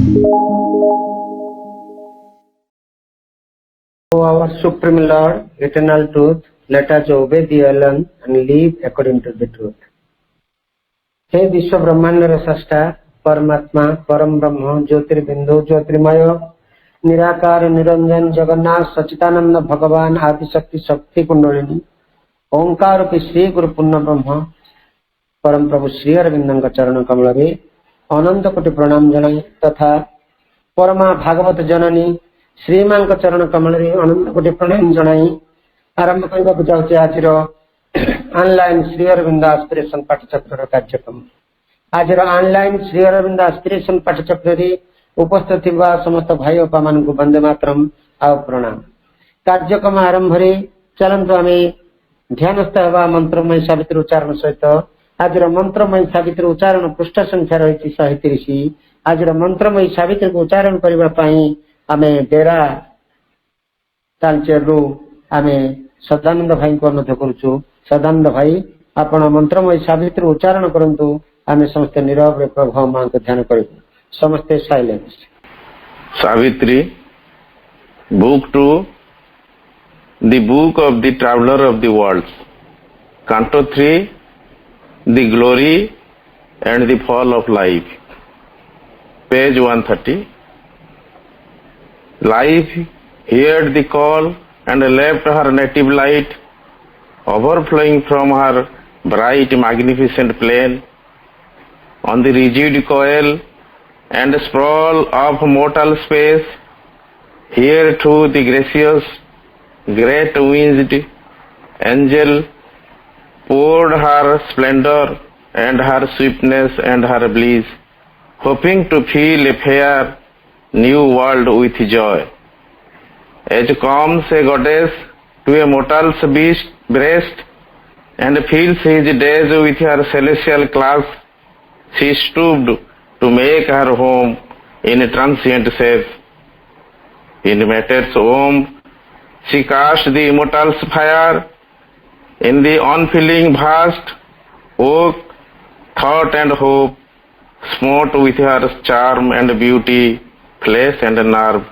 O our Supreme Lord, eternal truth, let us obey the alone and live according to the truth. हे विश्व ब्रह्मांड रसष्टा परमात्मा परम ब्रह्म ज्योतिर्बिंदु ज्योतिर्मय निराकार निरंजन जगन्नाथ सच्चिदानंद भगवान आदिशक्ति शक्ति कुंडलिनी ओंकार रूपी श्री गुरु पूर्ण ब्रह्म परम प्रभु श्री अरविंद चरण कमल अनंत कोटि प्रणाम जनाए तथा परमा भागवत जननी श्रीमा चरण कमल अनंत कोटि प्रणाम जनाई आरंभ करने जाऊँचे आज ऑनलाइन श्री अरविंद एस्पिरेशन पाठचक्र कार्यक्रम आज ऑनलाइन श्री अरविंद एस्पिरेशन पाठचक्र उपस्थित समस्त भाई बापा मान वंदे मातरम आ प्रणाम कार्यक्रम आरंभ चलतु आम ध्यानस्थ हवा मंत्रमय सावित्री उच्चारण सहित आज मंत्रमय सावित्री उच्चारण पृष्ठ संख्या रही 130 आज मंत्रमय सावित्री को उच्चारण करने आम डेरा तालचेर आम सदानंद भाई को अनुरोध करुचु सदानंद भाई आपण मंत्रमय सावित्री उच्चारण करंतु आम समस्त नीरव प्रभु मां को ध्यान करूँ समस्ते silence. Savitri book 2 the book of the traveller of the world canto 3 the glory and the fall of life page 130 life heard the call and left her native light overflowing from her bright magnificent plain on the rigid coil and sprawl of mortal space. Here too the gracious great winged angel poured her splendor and her sweetness and her bliss, hoping to fill a fair new world with joy. As comes a goddess to a mortal's breast and fills his days with her celestial class, she stooped to make her home in a transient shape. In matter's womb, she cast the immortal's fire in the unfeeling vast oak, thought and hope, smote with her charm and beauty, flesh and nerve,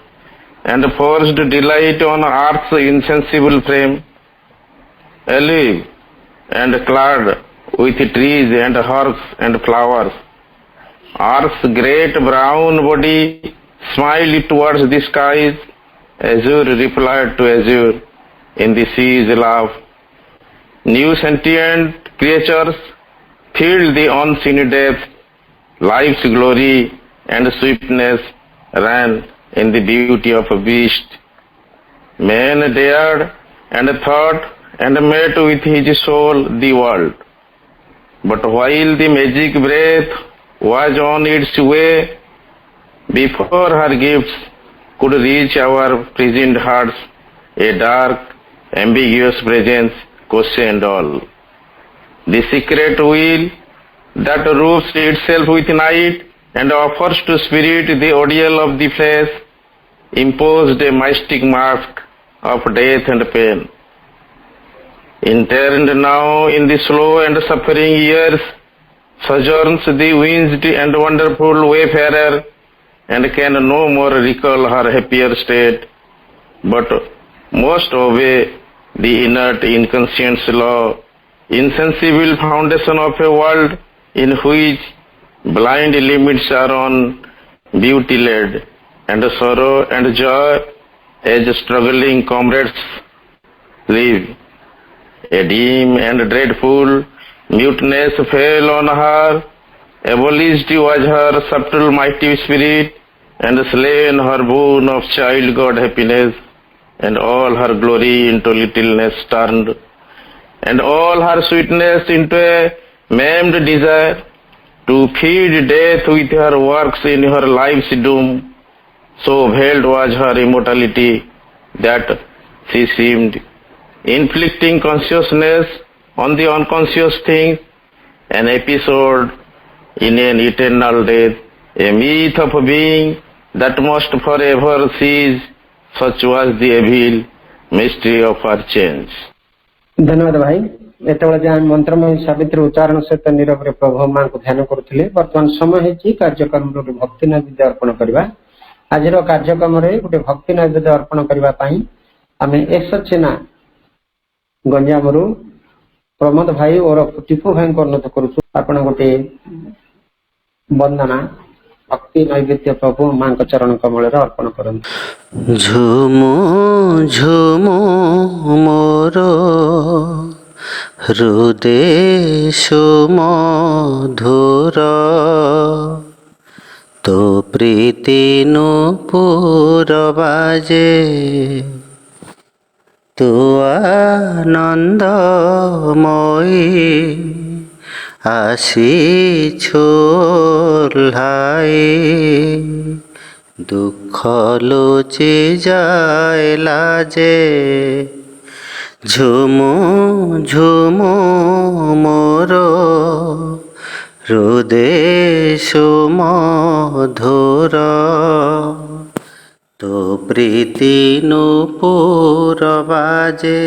and forced delight on earth's insensible frame, alive and clad with trees and herbs and flowers. Earth's great brown body smiled towards the skies, azure replied to azure in the sea's laugh. New sentient creatures filled the unseen depths, life's glory and sweetness ran in the beauty of a beast. Man dared and thought and met with his soul the world. But while the magic breath was on its way, before her gifts could reach our prisoned hearts, a dark, ambiguous presence questioned all. The secret will that robes itself with night and offers to spirit the ordeal of the flesh imposed a mystic mask of death and pain. Interned now in the slow and suffering years, sojourns the winged and wonderful wayfarer, and can no more recall her happier state, but must obey the inert inconscient law, insensible foundation of a world in which blind limits are on beauty led, and sorrow and joy as struggling comrades live. A dim and dreadful muteness fell on her, abolished was her subtle mighty spirit, and slain her boon of child God happiness, and all her glory into littleness turned, and all her sweetness into a maimed desire, to feed death with her works in her life's doom. So veiled was her immortality that she seemed inflicting consciousness on the unconscious things, an episode in an eternal death, a myth of a being that must forever cease. Such was the evil mystery of her change. धन्यवाद भाई। ଯେତେବେଳେ ଯେ ଆମେ ମନ୍ତ୍ରମୟୀ ସାବିତ୍ରୀ ଉଚ୍ଚାରଣ ସହିତ ନିରବରେ ପ୍ରଭୁ ମାଙ୍କୁ ଧ୍ୟାନ କରୁଥିଲେ, ବର୍ତ୍ତମାନ ସମୟ ହେଇଛି କାର୍ଯ୍ୟକ୍ରମରେ ଗୋଟେ ଭକ୍ତି ନୈବେଦ୍ୟ ଅର୍ପଣ କରିବା। ଆଜିର କାର୍ଯ୍ୟକ୍ରମରେ ଗୋଟେ ଭକ୍ତି ନୈବେଦ୍ୟ ଅର୍ପଣ କରିବା ପାଇଁ ଆମେ ଏସଚିନା ଗଞ୍ଜାମରୁ ପ୍ରମୋଦ ଭାଇ ଓରଫ ଟିପୁ ଭାଇଙ୍କୁ ଅନୁରୋଧ କରୁଛୁ, ଆପଣ ଗୋଟେ ବନ୍ଦନା ଭକ୍ତି ନୈବେଦ୍ୟ ପ୍ରଭୁ ମାଙ୍କ ଚରଣ କମଳରେ ଅର୍ପଣ କରନ୍ତୁ। ଝୁମୁ ଝୁମୁ ମୋର ହୃଦେ ସୁମଧୁର, ତୋ ପ୍ରୀତି ନୂପୁର ବାଜେ, ତୁ ଆନନ୍ଦମୟୀ ଆସିଛୁ ଓହ୍ଲାଇ, ଦୁଃଖ ଲୁଚି যায় লাজে। ঝুমু ঝুমু মোর হৃদে সুমধুর, তো প্রীতি নূপুর বাজে।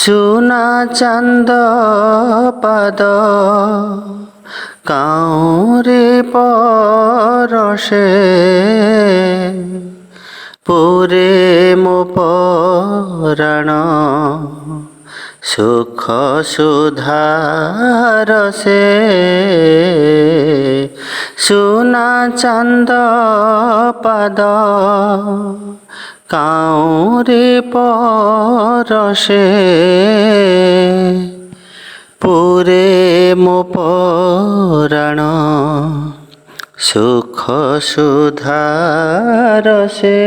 সোনা চাঁদ পাদ কাউরে পরশে, পুরে মো পরাণ সুখ সুধার সে। সোনা চাঁদ পাদ কাউরে পরশে, পুরে মো পরাণ সুখ সুধার সে।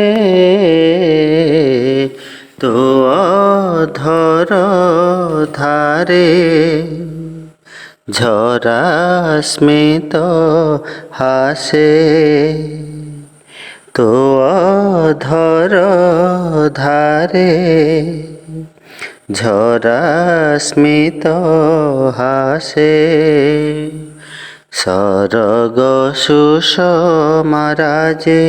তো অধর ধারে ঝরা স্মিত হাসে, তো অধর ধারে ঝরা স্মিত হাসে। সরগ সুষমা রাজে,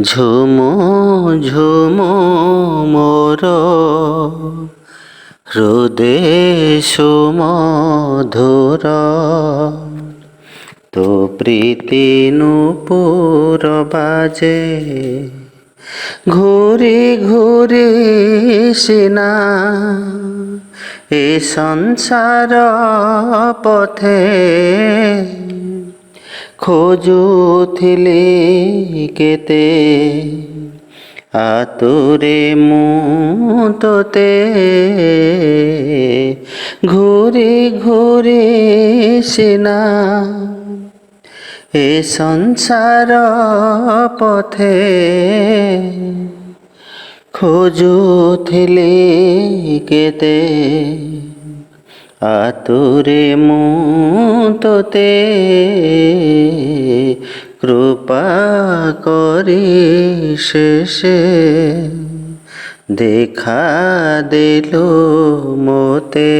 ঝুমু ঝুমু মোর হৃদে সুমধুর, তো প্রীতি নূপুর বাজে। ঘুরি ঘুরি সিনা এ সংসার পথে, খোঁজুথিলি কেতে আতুরে মু তোতে। ঘুরি ঘুরি সিনা এ সংসার পথে, খোঁজুথিলি কেতে আতুরে মু তোতে। কৃপা করি শেষে দেখা দেলু মোতে।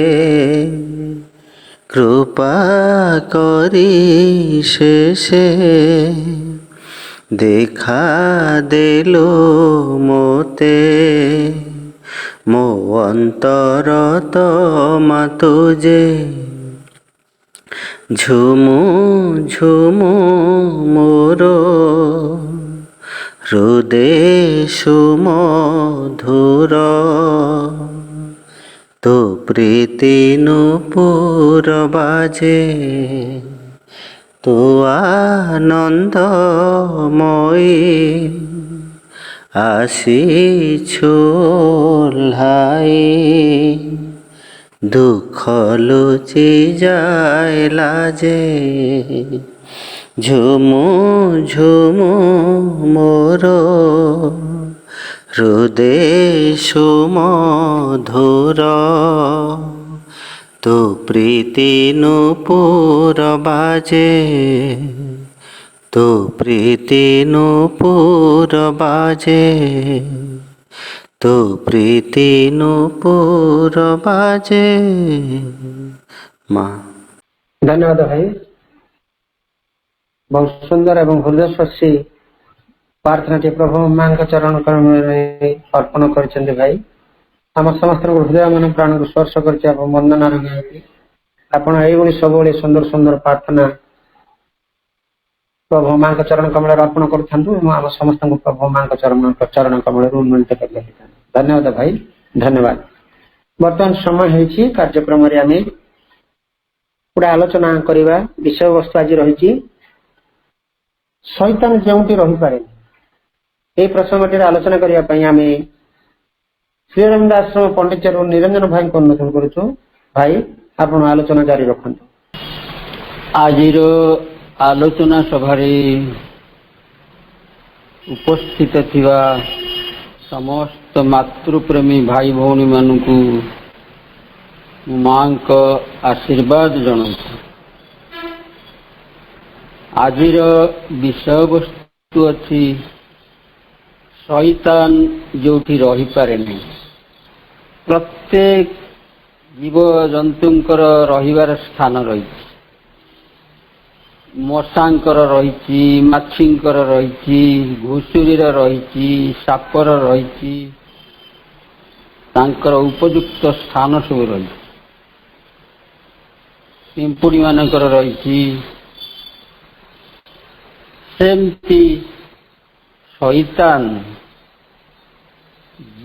কৃপা করি শেষে দেখা দেলু মোতে। মো অন্তর তোমা তুজে, ঝুমু ঝুমু মোর হৃদে সুমধুর, তো প্রীতি নূপুর বাজে। তো আনন্দময়ী আসিছু ওহ্লাই, দুঃখ লুচি যায় লাজে। ঝুমু ঝুমু মোর হৃদে সুমধুর, তো প্রীতি নূপুর বাজে। তো প্রীতি নূপুর বাজে, তো প্রীতি নূপুর বাজে। মা ଧନ୍ୟବାଦ ଭାଇ, ବହୁତ ସୁନ୍ଦର ଏବଂ ହୃଦୟସ୍ପର୍ଶୀ ପ୍ରାର୍ଥନାଟି ପ୍ରଭୁ ମାଙ୍କ ଚରଣ କମଳରେ ଅର୍ପଣ କରିଛନ୍ତି ଭାଇ। आम समस्त हृदय मन प्राण को स्पर्श कर वंदना आपण यही सब सुंदर सुंदर प्रार्थना प्रभु माँ का चरण कमल अर्पण कर समस्त प्रभु माँ का चरण कमल उन्नत कर धन्यवाद भाई धन्यवाद। बर्तमान समय है कार्यक्रम आम गोटे आलोचना करवा विषय वस्तु आज रही शैतान जोटी रही पारे ये प्रसंग आलोचना करने आम श्रीराम दास पंडित निरंजन भाई को अनुरोध करुचु भाई आप आलोचना जारी रखु। आज आलोचना सभा उपस्थित थिवा समस्त मातृप्रेमी भाई भौणी मानू मां को आशीर्वाद जनाऊँ। आज विषय वस्तु अच्छी शैतान जोठी रही पारे नहीं। प्रत्येक जीव जंतुंकर रहिबार स्थान रही मशांकर रही माछींकर रही घुषुरीर रही सापर रही तांकर उपयुक्त स्थान सब रही पिंपुड़ी मानकर रही सेमती शैतान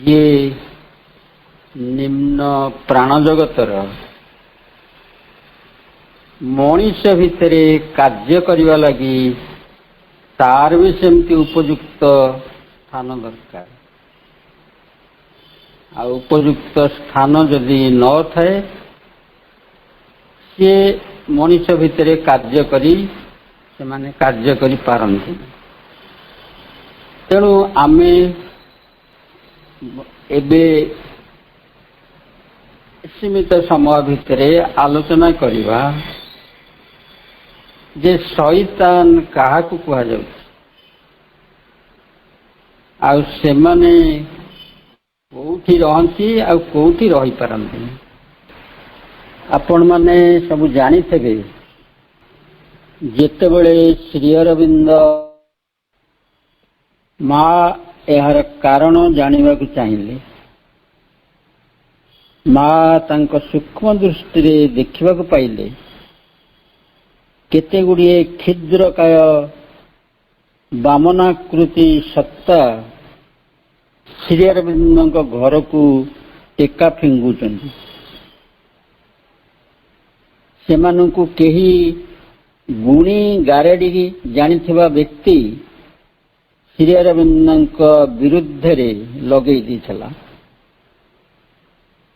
ये निम्न प्राण जगतर मनीष भितर कार्य करने लगी तार भी सेमती उपयुक्त स्थान दरकार आ उपयुक्त स्थान जदि न थाए सी मनीष भितर कार्य करी से माने कार्य करि पारंती। तेणु आमे एबे सीमित समय भितर आलोचना करवा जे शैतान कहा कह सेमाने कोठी रहती कोठी रही पारंती। आपण माने सब जानी थे जेतेबेले श्री अरविंद माँ यार कारण जानिबा को चाहिए माँ तांको सूक्ष्म दृष्टि देखा पाइले केते गुड़िए क्षुद्रकाय वामनाकृति सत्ता श्री अरविंद घर को टेका फिंगुचंती। सेमानंकु केही गुणी गारेडी जानिथिबा व्यक्ति श्री अरविंद विरुद्ध रे लगे दीछला।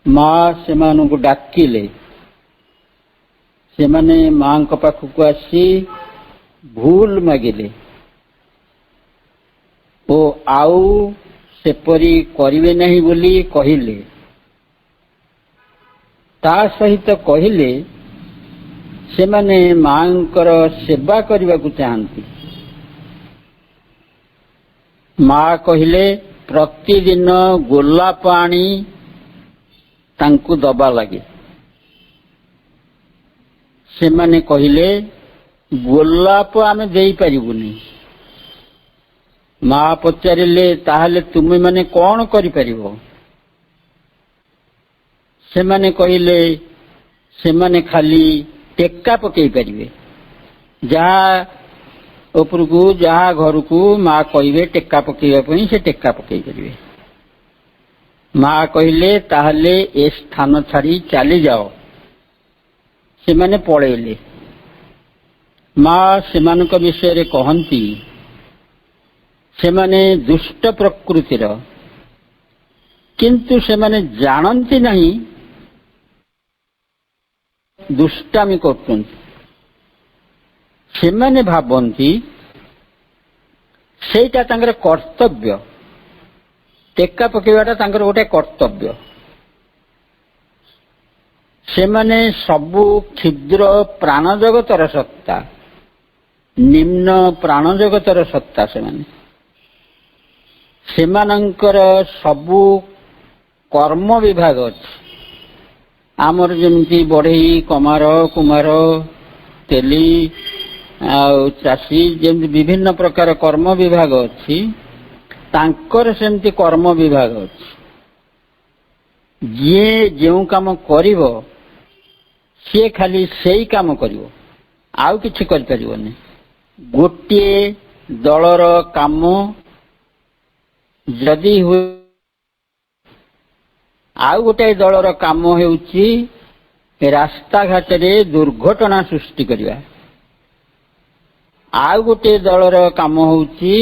माँ सेमानंकु डाकिले सेमाने माँ को पाखक आसी भूल मागिले ओ आउ सेपरी करिवे नहीं बोली कहिले ता सहित कहिले सेमाने मांकर सेवा करने को चाहती। माँ कहिले प्रतिदिन गोला पानी तांकु दबा लगे सेमाने कहिले गोलाप आमे देई परिबुनी। माँ पचारिले ताहले तुमे माने कौन करि परिबो सेमाने कहिले सेमाने खाली टेक्का पकई पारे जहाँ उपरकू जहाँ घर को माँ कहे टेक्का पकईवा से टेक्का पकई पारे। माँ कहले ताहले ए स्थान छाड़ी चली जाओ से माने पड़ेले। माँ सेमानक विषय रे कहती से माने दुष्ट प्रकृतिर किंतु से माने जानती नहीं दुष्टामी करते भावती सेटा तांकर कर्तव्य टेक्का पकेवाटा तांकर गोटे कर्तव्य। से माने सबु क्षुद्र प्राण जगतर सत्ता निम्न प्राण जगतर सत्ता सेमानंकर सबु कर्म विभाग अछि। आमर जमी बढ़ई कमार कुमार तेली चाषी जमी विभिन्न प्रकार कर्म विभाग अच्छी तांकर सेमती कर्म विभाग अच्छी। ଯିଏ ଯେଉଁ କାମ କରିବ ସିଏ ଖାଲି ସେଇ କାମ କରିବ, ଆଉ କିଛି କରିପାରିବନି। ଗୋଟିଏ ଦଳର କାମ ଯଦି ହୁଏ, ଆଉ ଗୋଟାଏ ଦଳର କାମ ହେଉଛି ରାସ୍ତାଘାଟରେ ଦୁର୍ଘଟଣା ସୃଷ୍ଟି କରିବା, ଆଉ ଗୋଟିଏ ଦଳର କାମ ହେଉଛି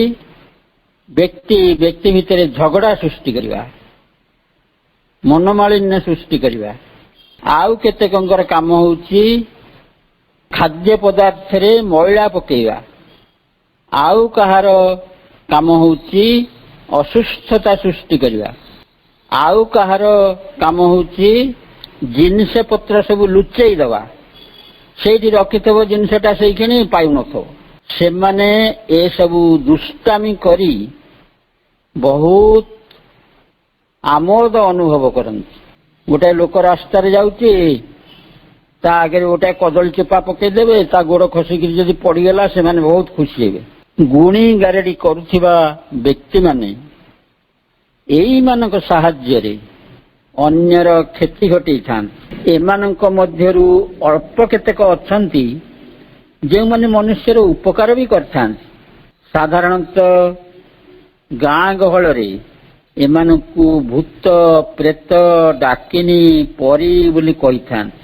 ବ୍ୟକ୍ତି ଭିତରେ ଝଗଡ଼ା ସୃଷ୍ଟି କରିବା, ମନୋମାଳିନ୍ୟ ସୃଷ୍ଟି କରିବା। ଆଉ କେତେକଙ୍କର କାମ ହେଉଛି ଖାଦ୍ୟ ପଦାର୍ଥରେ ମଇଳା ପକେଇବା, ଆଉ କାହାର କାମ ହେଉଛି ଅସୁସ୍ଥତା ସୃଷ୍ଟି କରିବା, ଆଉ କାହାର କାମ ହେଉଛି ଜିନିଷ ପତ୍ର ସବୁ ଲୁଚେଇ ଦେବା, ସେଇଠି ରଖିଥିବ ଜିନିଷଟା ସେଇକ୍ଷଣି ପାଉନଥିବ। ସେମାନେ ଏସବୁ ଦୁଷ୍ଟାମି କରି ବହୁତ ଆମୋଦ ଅନୁଭବ କରନ୍ତି। ଗୋଟାଏ ଲୋକ ରାସ୍ତାରେ ଯାଉଛି, ତା ଆଗରେ ଗୋଟାଏ କଦଳୀ ଚୋପା ପକେଇଦେବେ, ତା ଗୋଡ଼ ଖସିକିରି ଯଦି ପଡ଼ିଗଲା ସେମାନେ ବହୁତ ଖୁସି ହେବେ। ଗୁଣି ଗାରେଡ଼ି କରୁଥିବା ବ୍ୟକ୍ତିମାନେ ଏଇମାନଙ୍କ ସାହାଯ୍ୟରେ ଅନ୍ୟର କ୍ଷତି ଘଟେଇଥାନ୍ତି। ଏମାନଙ୍କ ମଧ୍ୟରୁ ଅଳ୍ପ କେତେକ ଅଛନ୍ତି ଯେଉଁମାନେ ମନୁଷ୍ୟର ଉପକାର ବି କରିଥାନ୍ତି। ସାଧାରଣତଃ ଗାଁ ଗହଳରେ ଏମାନଙ୍କୁ ଭୂତ, ପ୍ରେତ, ଡାକିନୀ, ପରୀ ବୋଲି କହିଥାନ୍ତି।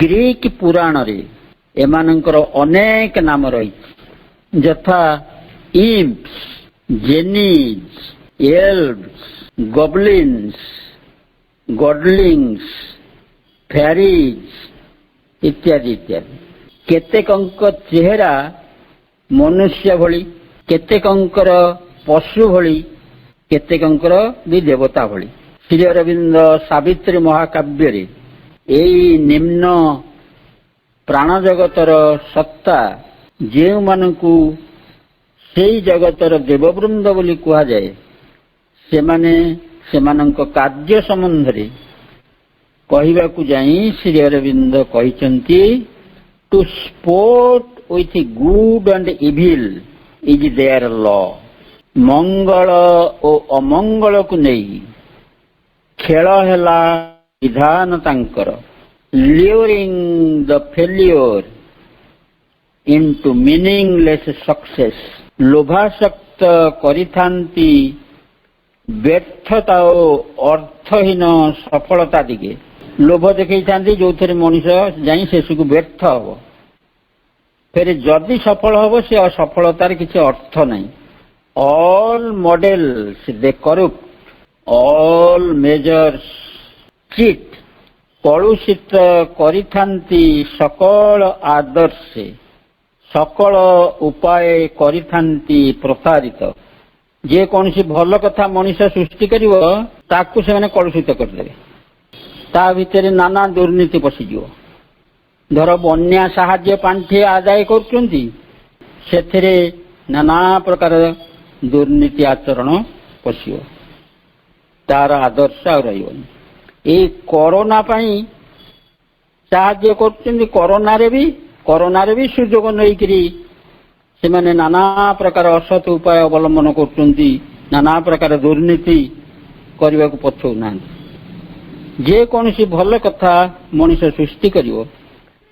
ଗ୍ରୀକ ପୁରାଣରେ ଏମାନଙ୍କର ଅନେକ ନାମ ରହିଛି, ଯଥା ଇମ୍ପସ୍, ଜେନିଜ୍, ଏଲ୍ଭସ୍, ଗବ୍ଲିନ୍ସ, ଗଡଲିଂସ୍, ଫ୍ୟାରିଜ୍ ଇତ୍ୟାଦି ଇତ୍ୟାଦି। କେତେକଙ୍କ ଚେହେରା ମନୁଷ୍ୟ ଭଳି, କେତେକଙ୍କର ପଶୁ ଭଳି, କେତେକଙ୍କର ବି ଦେବତା ଭଳି। ଶ୍ରୀ ଅରବିନ୍ଦ ସାବିତ୍ରୀ ମହାକାବ୍ୟରେ ଏଇ ନିମ୍ନ ପ୍ରାଣ ଜଗତର ସତ୍ତା ଯେଉଁମାନଙ୍କୁ ସେଇ ଜଗତର ଦେବବୃନ୍ଦ ବୋଲି କୁହାଯାଏ, ସେମାନେ ସେମାନଙ୍କ କାର୍ଯ୍ୟ ସମ୍ବନ୍ଧରେ କହିବାକୁ ଯାଇ ଶ୍ରୀ ଅରବିନ୍ଦ କହିଛନ୍ତି, to sport with good and evil is their law. ମଙ୍ଗଳ ଓ ଅମଙ୍ଗଳକୁ ନେଇ ଖେଳ ହେଲା ବିଧାନ ତାଙ୍କର। Luring the failure into meaningless success. ଲୋଭାସକ୍ତ କରିଥାନ୍ତି ବ୍ୟର୍ଥତା ଓ ଅର୍ଥହୀନ ସଫଳତା ଦିଗେ। ଲୋଭ ଦେଖେଇଥାନ୍ତି ଯୋଉଥିରେ ମଣିଷ ଯାଇ ଶେଷକୁ ବ୍ୟର୍ଥ ହବ, ଫେରେ ଯଦି ସଫଳ ହବ ସେ ଅସଫଳତାର କିଛି ଅର୍ଥ ନାହିଁ। ଅଲ୍ ମଡେଲ୍ସ ଦେ କରପ୍ଟ, ଅଲ୍ ମେଜର୍ସ ଚିଟ୍। କଳୁଷିତ କରିଥାନ୍ତି ସକଳ ଆଦର୍ଶେ, ସକଳ ଉପାୟ କରିଥାନ୍ତି ପ୍ରତାରିତ। ଯେକୌଣସି ଭଲ କଥା ମଣିଷ ସୃଷ୍ଟି କରିବ ତାକୁ ସେମାନେ କଳୁଷିତ କରିଦେବେ, ତା ଭିତରେ ନାନା ଦୁର୍ନୀତି ପଶିଯିବ। ଧର ବନ୍ୟା ସାହାଯ୍ୟ ପାଣ୍ଠି ଆଦାୟ କରୁଛନ୍ତି, ସେଥିରେ ନାନା ପ୍ରକାର ଦୁର୍ନୀତି ଆଚରଣ ପଶିବ, ତାର ଆଦର୍ଶ ଆଉ ରହିବନି। ଏଇ କରୋନା ପାଇଁ ସାହାଯ୍ୟ କରୁଛନ୍ତି, କରୋନାରେ ବି ସୁଯୋଗ ନେଇକରି ସେମାନେ ନାନା ପ୍ରକାର ଅସତ ଉପାୟ ଅବଲମ୍ବନ କରୁଛନ୍ତି, ନାନା ପ୍ରକାର ଦୁର୍ନୀତି କରିବାକୁ ପଛଉନାହାନ୍ତି। ଯେକୌଣସି ଭଲ କଥା ମଣିଷ ସୃଷ୍ଟି କରିବ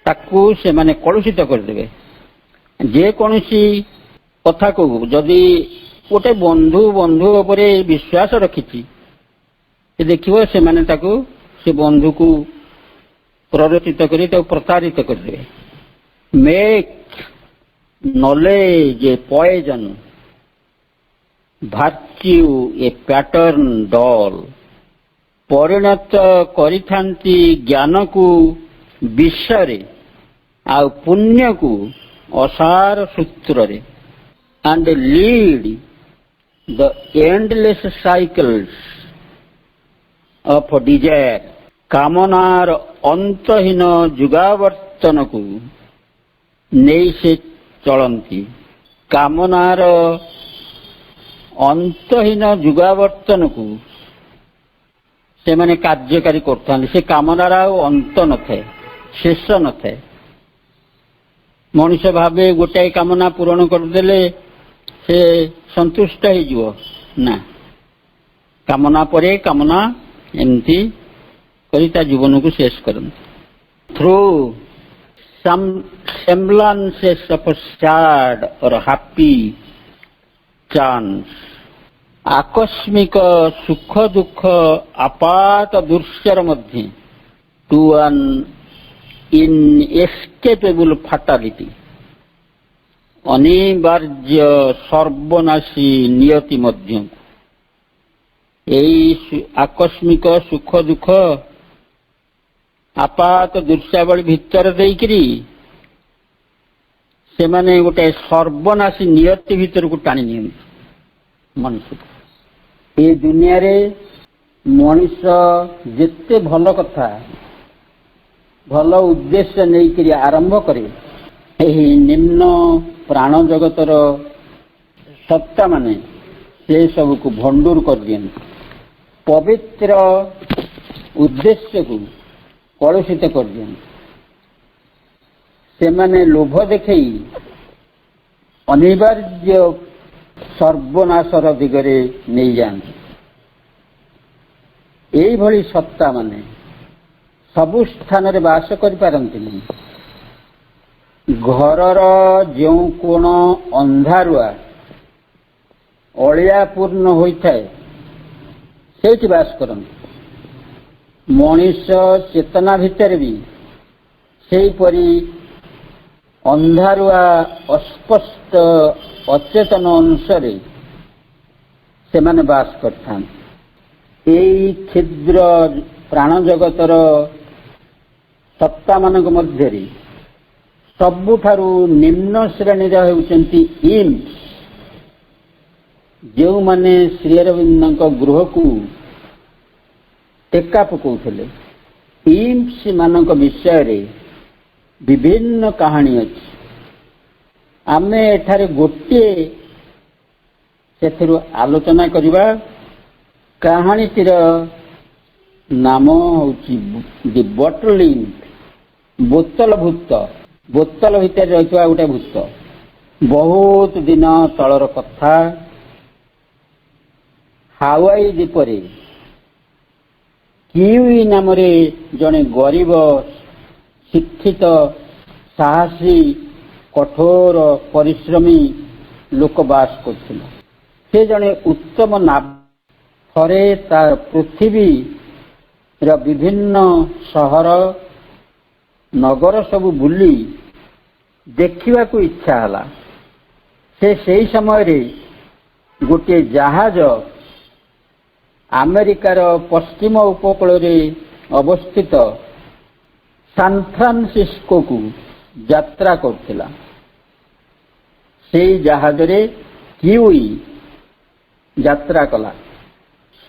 ତାକୁ ସେମାନେ କଳୁଷିତ କରିଦେବେ। ଯେକୌଣସି କଥାକୁ ଯଦି ଗୋଟେ ବନ୍ଧୁ ଉପରେ ବିଶ୍ୱାସ ରଖିଛି, ଦେଖିବ ସେମାନେ ତାକୁ, ସେ ବନ୍ଧୁକୁ ପ୍ରରୋଚିତ କରି ତାକୁ ପ୍ରତାରିତ କରିଦେବେ। ମେକ୍ ନଲେଜ ଏ ପଏଜନ, ଭାର୍ଚ୍ୟୁ ଏ ପ୍ୟାଟର୍ନ ଡଲ୍। ପରିଣତ କରିଥାନ୍ତି ଜ୍ଞାନକୁ ବିଷରେ ଆଉ ପୁଣ୍ୟକୁ ଅସାର ସୂତ୍ରରେ। and lead the endless cycles of desire। କାମନାର ଅନ୍ତହୀନ ଯୁଗାବର୍ତ୍ତନକୁ ନେଇ ସେ ଚଳନ୍ତି। କାମନାର ଅନ୍ତହୀନ ଯୁଗାବର୍ତ୍ତନକୁ ସେମାନେ କାର୍ଯ୍ୟକାରୀ କରୁଥାନ୍ତି। ସେ କାମନାର ଆଉ ଅନ୍ତ ନଥାଏ, ଶେଷ ନଥାଏ। ମଣିଷ ଭାବେ ଗୋଟାଏ କାମନା ପୂରଣ କରିଦେଲେ ସେ ସନ୍ତୁଷ୍ଟ ହେଇଯିବ, ନା, କାମନା ପରେ କାମନା ଏମିତି କରି ତା ଜୀବନକୁ ଶେଷ କରନ୍ତି। Through some semblances of a sad or happy chance, ଆକସ୍ମିକ ସୁଖ ଦୁଃଖ ଆପାତ ଦୃଶ୍ୟର ମଧ୍ୟ to an inescapable fatality, ଅନିବାର୍ଯ୍ୟ ସର୍ବନାଶୀ ନିୟତି ମଧ୍ୟକୁ ଏଇ ଆକସ୍ମିକ ସୁଖ ଦୁଃଖ ଆପାତ ଦୃଶ୍ୟାବଳୀ ଭିତରେ ଦେଇକିରି ସେମାନେ ଗୋଟେ ସର୍ବନାଶୀ ନିୟତି ଭିତରକୁ ଟାଣି ନିଅନ୍ତି ମଣିଷକୁ। ଏ ଦୁନିଆରେ ମଣିଷ ଯେତେ ଭଲ କଥା ଭଲ ଉଦ୍ଦେଶ୍ୟ ନେଇକରି ଆରମ୍ଭ କରେ, ଏହି ନିମ୍ନ ପ୍ରାଣ ଜଗତର ସତ୍ତା ମାନେ ସେ ସବୁକୁ ଭଣ୍ଡୁର କରିଦିଅନ୍ତି, ପବିତ୍ର ଉଦ୍ଦେଶ୍ୟକୁ କଳୁଷିତ କରିଦିଅନ୍ତି। ସେମାନେ ଲୋଭ ଦେଖେଇ ଅନିବାର୍ଯ୍ୟ ସର୍ବନାଶର ଦିଗରେ ନେଇଯାଆନ୍ତି। ଏଇଭଳି ସତ୍ତା ମାନେ ସବୁ ସ୍ଥାନରେ ବାସ କରିପାରନ୍ତିନି। ଘରର ଯେଉଁ କୋଣ ଅନ୍ଧାରୁଆ ଅଳିଆପୂର୍ଣ୍ଣ ହୋଇଥାଏ ସେଇଠି ବାସ କରନ୍ତି। ମଣିଷ ଚେତନା ଭିତରେ ବି ସେହିପରି ଅନ୍ଧାରୁଆ ଅସ୍ପଷ୍ଟ ଅଚେତନ ଅଂଶରେ ସେମାନେ ବାସ କରିଥାନ୍ତି। ଏଇ କ୍ଷୁଦ୍ର ପ୍ରାଣ ଜଗତର ସତ୍ତାମାନଙ୍କ ମଧ୍ୟରେ ସବୁଠାରୁ ନିମ୍ନ ଶ୍ରେଣୀର ହେଉଛନ୍ତି ଇମ୍ସ, ଯେଉଁମାନେ ଶ୍ରୀ ଅରବିନ୍ଦଙ୍କ ଗୃହକୁ ଟେକା ପକାଉଥିଲେ। ଇମ୍ସ ମାନଙ୍କ ବିଷୟରେ ବିଭିନ୍ନ କାହାଣୀ ଅଛି। ଆମେ ଏଠାରେ ଗୋଟିଏ ସେଥିରୁ ଆଲୋଚନା କରିବା। କାହାଣୀଟିର ନାମ ହେଉଛି ଦି ବଟଲ ଇମ୍ପ, ବୋତଲ ଭୂତ। ବୋତଲ ଭିତରେ ରହିଥିବା ଗୋଟେ ଭୂତ। ବହୁତ ଦିନ ତଳର କଥା। ହାୱାଇ ଦ୍ୱୀପରେ କିୱି ନାମରେ ଜଣେ ଗରିବ ଶିକ୍ଷିତ ସାହସୀ କଠୋର ପରିଶ୍ରମୀ ଲୋକ ବାସ କରୁଥିଲେ। ସେ ଜଣେ ଉତ୍ତମ ନାବିକ। ଥରେ ତାର ପୃଥିବୀର ବିଭିନ୍ନ ସହର ନଗର ସବୁ ବୁଲି ଦେଖିବାକୁ ଇଚ୍ଛା ହେଲା। ସେ ସେହି ସମୟରେ ଗୋଟିଏ ଜାହାଜ ଆମେରିକାର ପଶ୍ଚିମ ଉପକୂଳରେ ଅବସ୍ଥିତ ସାନ୍ ଫ୍ରାନ୍ସିସ୍କୋକୁ ଯାତ୍ରା କରୁଥିଲା। ସେହି ଜାହାଜରେ କିୱି ଯାତ୍ରା କଲା।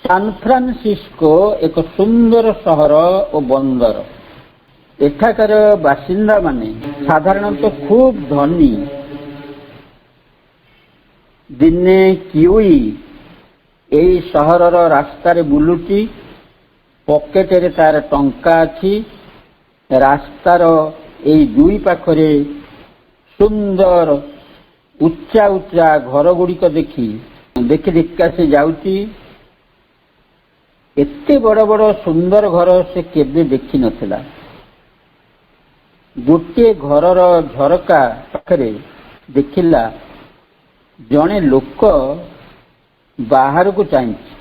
ସାନ୍ ଫ୍ରାନ୍ସିସ୍କୋ ଏକ ସୁନ୍ଦର ସହର ଓ ବନ୍ଦର। ଏଠାକାର ବାସିନ୍ଦାମାନେ ସାଧାରଣତଃ ଖୁବ୍ ଧନୀ। ଦିନେ କିୱି ଏହି ସହରର ରାସ୍ତାରେ ବୁଲୁଛି। ପକେଟରେ ତାର ଟଙ୍କା ଅଛି। ରାସ୍ତାର ଏହି ଦୁଇ ପାଖରେ ସୁନ୍ଦର ଉଚ୍ଚା ଉଚ୍ଚା ଘର ଗୁଡ଼ିକ ଦେଖି ଦେଖିକା ସେ ଯାଉଛି। ଏତେ ବଡ଼ ବଡ଼ ସୁନ୍ଦର ଘର ସେ କେବେ ଦେଖିନଥିଲା। ଗୋଟିଏ ଘରର ଝରକା ପାଖରେ ଦେଖିଲା ଜଣେ ଲୋକ ବାହାରକୁ ଚାହିଁଛି।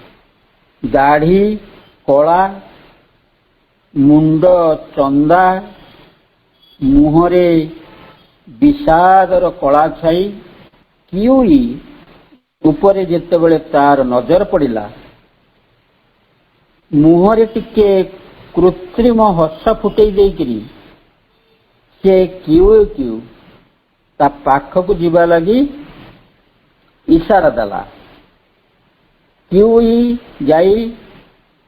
ଦାଢ଼ି କଳା, ମୁଣ୍ଡ ଚନ୍ଦା, ମୁହଁରେ ବିଷାଦର କଳା ଛାଇ। କିୱି ଉପରେ ଯେତେବେଳେ ତାର ନଜର ପଡ଼ିଲା, ମୁହଁରେ ଟିକେ କୃତ୍ରିମ ହସ ଫୁଟେଇ ଦେଇକରି ସେ କିୱିକୁ ତା ପାଖକୁ ଯିବା ଲାଗି ଇସାରା ଦେଲା। କିୱି ଯାଇ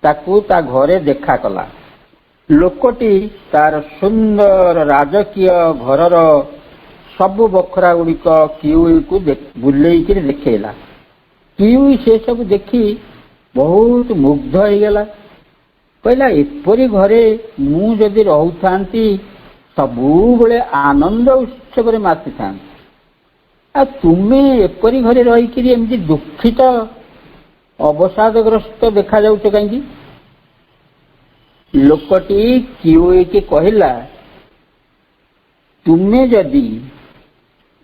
ତାକୁ ତା ଘରେ ଦେଖା କଲା। ଲୋକଟି ତାର ସୁନ୍ଦର ରାଜକୀୟ ଘରର ସବୁ ବଖରା ଗୁଡ଼ିକ କିୱିକୁ ବୁଲେଇକିରି ଦେଖେଇଲା। କିୱି ସେ ସବୁ ଦେଖି ବହୁତ ମୁଗ୍ଧ ହେଇଗଲା। କହିଲା, ଏପରି ଘରେ ମୁଁ ଯଦି ରହୁଥାନ୍ତି ସବୁବେଳେ ଆନନ୍ଦ ଉତ୍ସବରେ ମାତିଥାନ୍ତି। ଆଉ ତୁମେ ଏପରି ଘରେ ରହିକିରି ଏମିତି ଦୁଃଖିତ ଅବସାଦଗ୍ରସ୍ତ ଦେଖାଯାଉଛ କାହିଁକି? ଲୋକଟି କିଉଇକି କହିଲା, ତୁମେ ଯଦି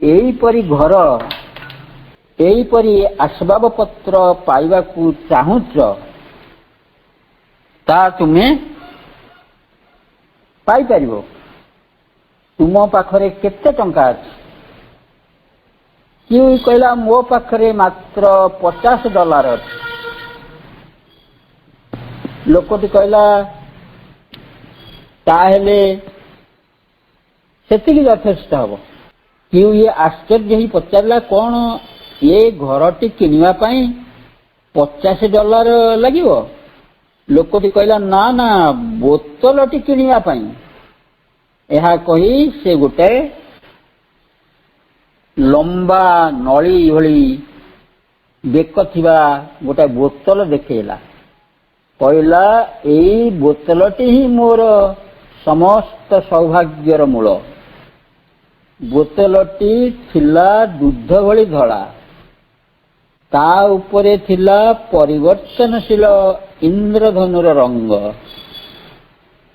ଏଇପରି ଘର, ଏଇପରି ଆସବାବ ପତ୍ର ପାଇବାକୁ ଚାହୁଁଛ, ତା ତୁମେ ପାଇପାରିବ। ତୁମ ପାଖରେ କେତେ ଟଙ୍କା ଅଛି? କିଉଇ କହିଲା, ମୋ ପାଖରେ ମାତ୍ର $50 ଅଛି। ଲୋକଟି କହିଲା, ତାହେଲେ ସେତିକି ଯଥେଷ୍ଟ ହବ। କିଉଇ ଆଶ୍ଚର୍ଯ୍ୟ ହେଇ ପଚାରିଲା, କଣ ଏ ଘରଟି କିଣିବା ପାଇଁ $50 ଲାଗିବ? ଲୋକଟି କହିଲା, ନା ନା, ବୋତଲଟି କିଣିବା ପାଇଁ। ଏହା କହି ସେ ଗୋଟାଏ ଲମ୍ବା ନଳୀ ଭଳି ବେକ ଥିବା ଗୋଟାଏ ବୋତଲ ଦେଖେଇଲା। କହିଲା, ଏଇ ବୋତଲଟି ହିଁ ମୋର ସମସ୍ତ ସୌଭାଗ୍ୟର ମୂଳ। ବୋତଲଟି ଥିଲା ଦୁଧ ଭଳି ଧଳା। ତା ଉପରେ ଥିଲା ପରିବର୍ତ୍ତନଶୀଳ ଇନ୍ଦ୍ରଧନୁର ରଙ୍ଗ।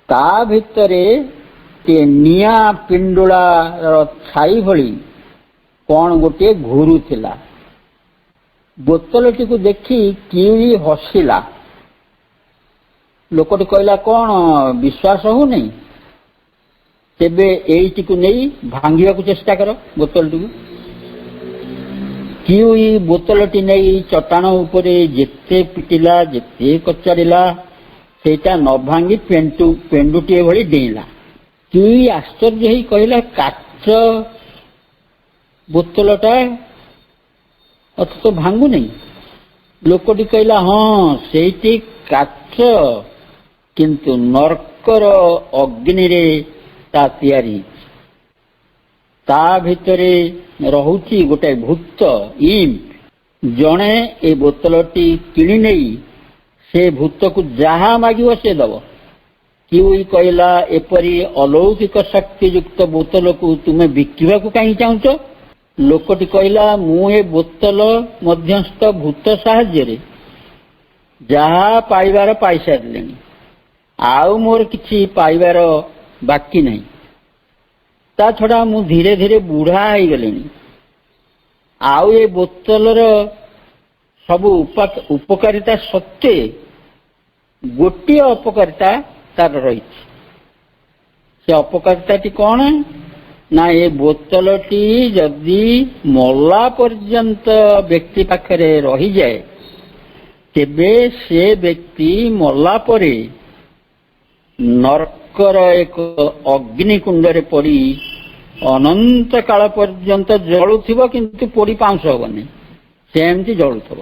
ତା ଭିତରେ ନିଆଁ ପିଣ୍ଡୁଳାର ଛାଇ ଭଳି କଣ ଗୋଟିଏ ଘୁରୁଥିଲା। ବୋତଲଟିକୁ ଦେଖି କିଉଇ ହସିଲା। ଲୋକଟି କହିଲା, କଣ ବିଶ୍ୱାସ ହଉନି? ତେବେ ଏଇଟିକୁ ନେଇ ଭାଙ୍ଗିବାକୁ ଚେଷ୍ଟା କର ବୋତଲଟିକୁ। କିଉଇ ବୋତଲଟି ନେଇ ଚଟାଣ ଉପରେ ଯେତେ ପିଟିଲା, ଯେତେ କଚାଡ଼ିଲା, ସେଇଟା ନ ଭାଙ୍ଗି ପେଣ୍ଡୁଟିଏ ଭଳି ଡେଇଁଲା। କିଉଇ ଆଶ୍ଚର୍ଯ୍ୟ ହେଇ କହିଲା, କାଚ ବୋତଲଟା ଅଥଚ ଭାଙ୍ଗୁନି? ଲୋକଟି କହିଲା, ହଁ, ସେଇଟି କାଚ, କିନ୍ତୁ ନର୍କର ଅଗ୍ନିରେ ତା ତିଆରି। ତା ଭିତରେ ରହୁଛି ଗୋଟାଏ ଭୂତ, ଇମ୍ପ। ଜଣେ ଏ ବୋତଲଟି କିଣି ନେଇ ସେ ଭୂତକୁ ଯାହା ମାଗିବ ସେ ଦବ। କିଉଇ କହିଲା, ଏପରି ଅଲୌକିକ ଶକ୍ତିଯୁକ୍ତ ବୋତଲକୁ ତୁମେ ବିକିବାକୁ କାହିଁକି ଚାହୁଁଛ? ଲୋକଟି କହିଲା, ମୁଁ ଏ ବୋତଲ ମଧ୍ୟସ୍ଥ ଭୂତ ସାହାଯ୍ୟରେ ଯାହା ପାଇବାର ପାଇସାରିଲେଣି, ଆଉ ମୋର କିଛି ପାଇବାର ବାକି ନାହିଁ। ତା ଛଡା ମୁଁ ଧୀରେ ଧୀରେ ବୁଢା ହେଇଗଲିଣି। ଆଉ ଏ ବୋତଲର ସବୁ ଉପକାରିତା ସତ୍ତ୍ୱେ ଗୋଟିଏ ଅପକାରିତା ତାର ରହିଛି। ସେ ଅପକାରିତାଟି କଣ? ନା, ଏ ବୋତଲଟି ଯଦି ମଲା ପର୍ଯ୍ୟନ୍ତ ବ୍ୟକ୍ତି ପାଖରେ ରହିଯାଏ, ତେବେ ସେ ବ୍ୟକ୍ତି ମଲା ପରେ ନର୍କର ଏକ ଅଗ୍ନିକୁଣ୍ଡରେ ପଡ଼ି ଅନନ୍ତ କାଳ ପର୍ଯ୍ୟନ୍ତ ଜଳୁଥିବ, କିନ୍ତୁ ପୋଡ଼ି ପାଉଁଶ ହବନି, ସେମିତି ଜଳୁଥିବ।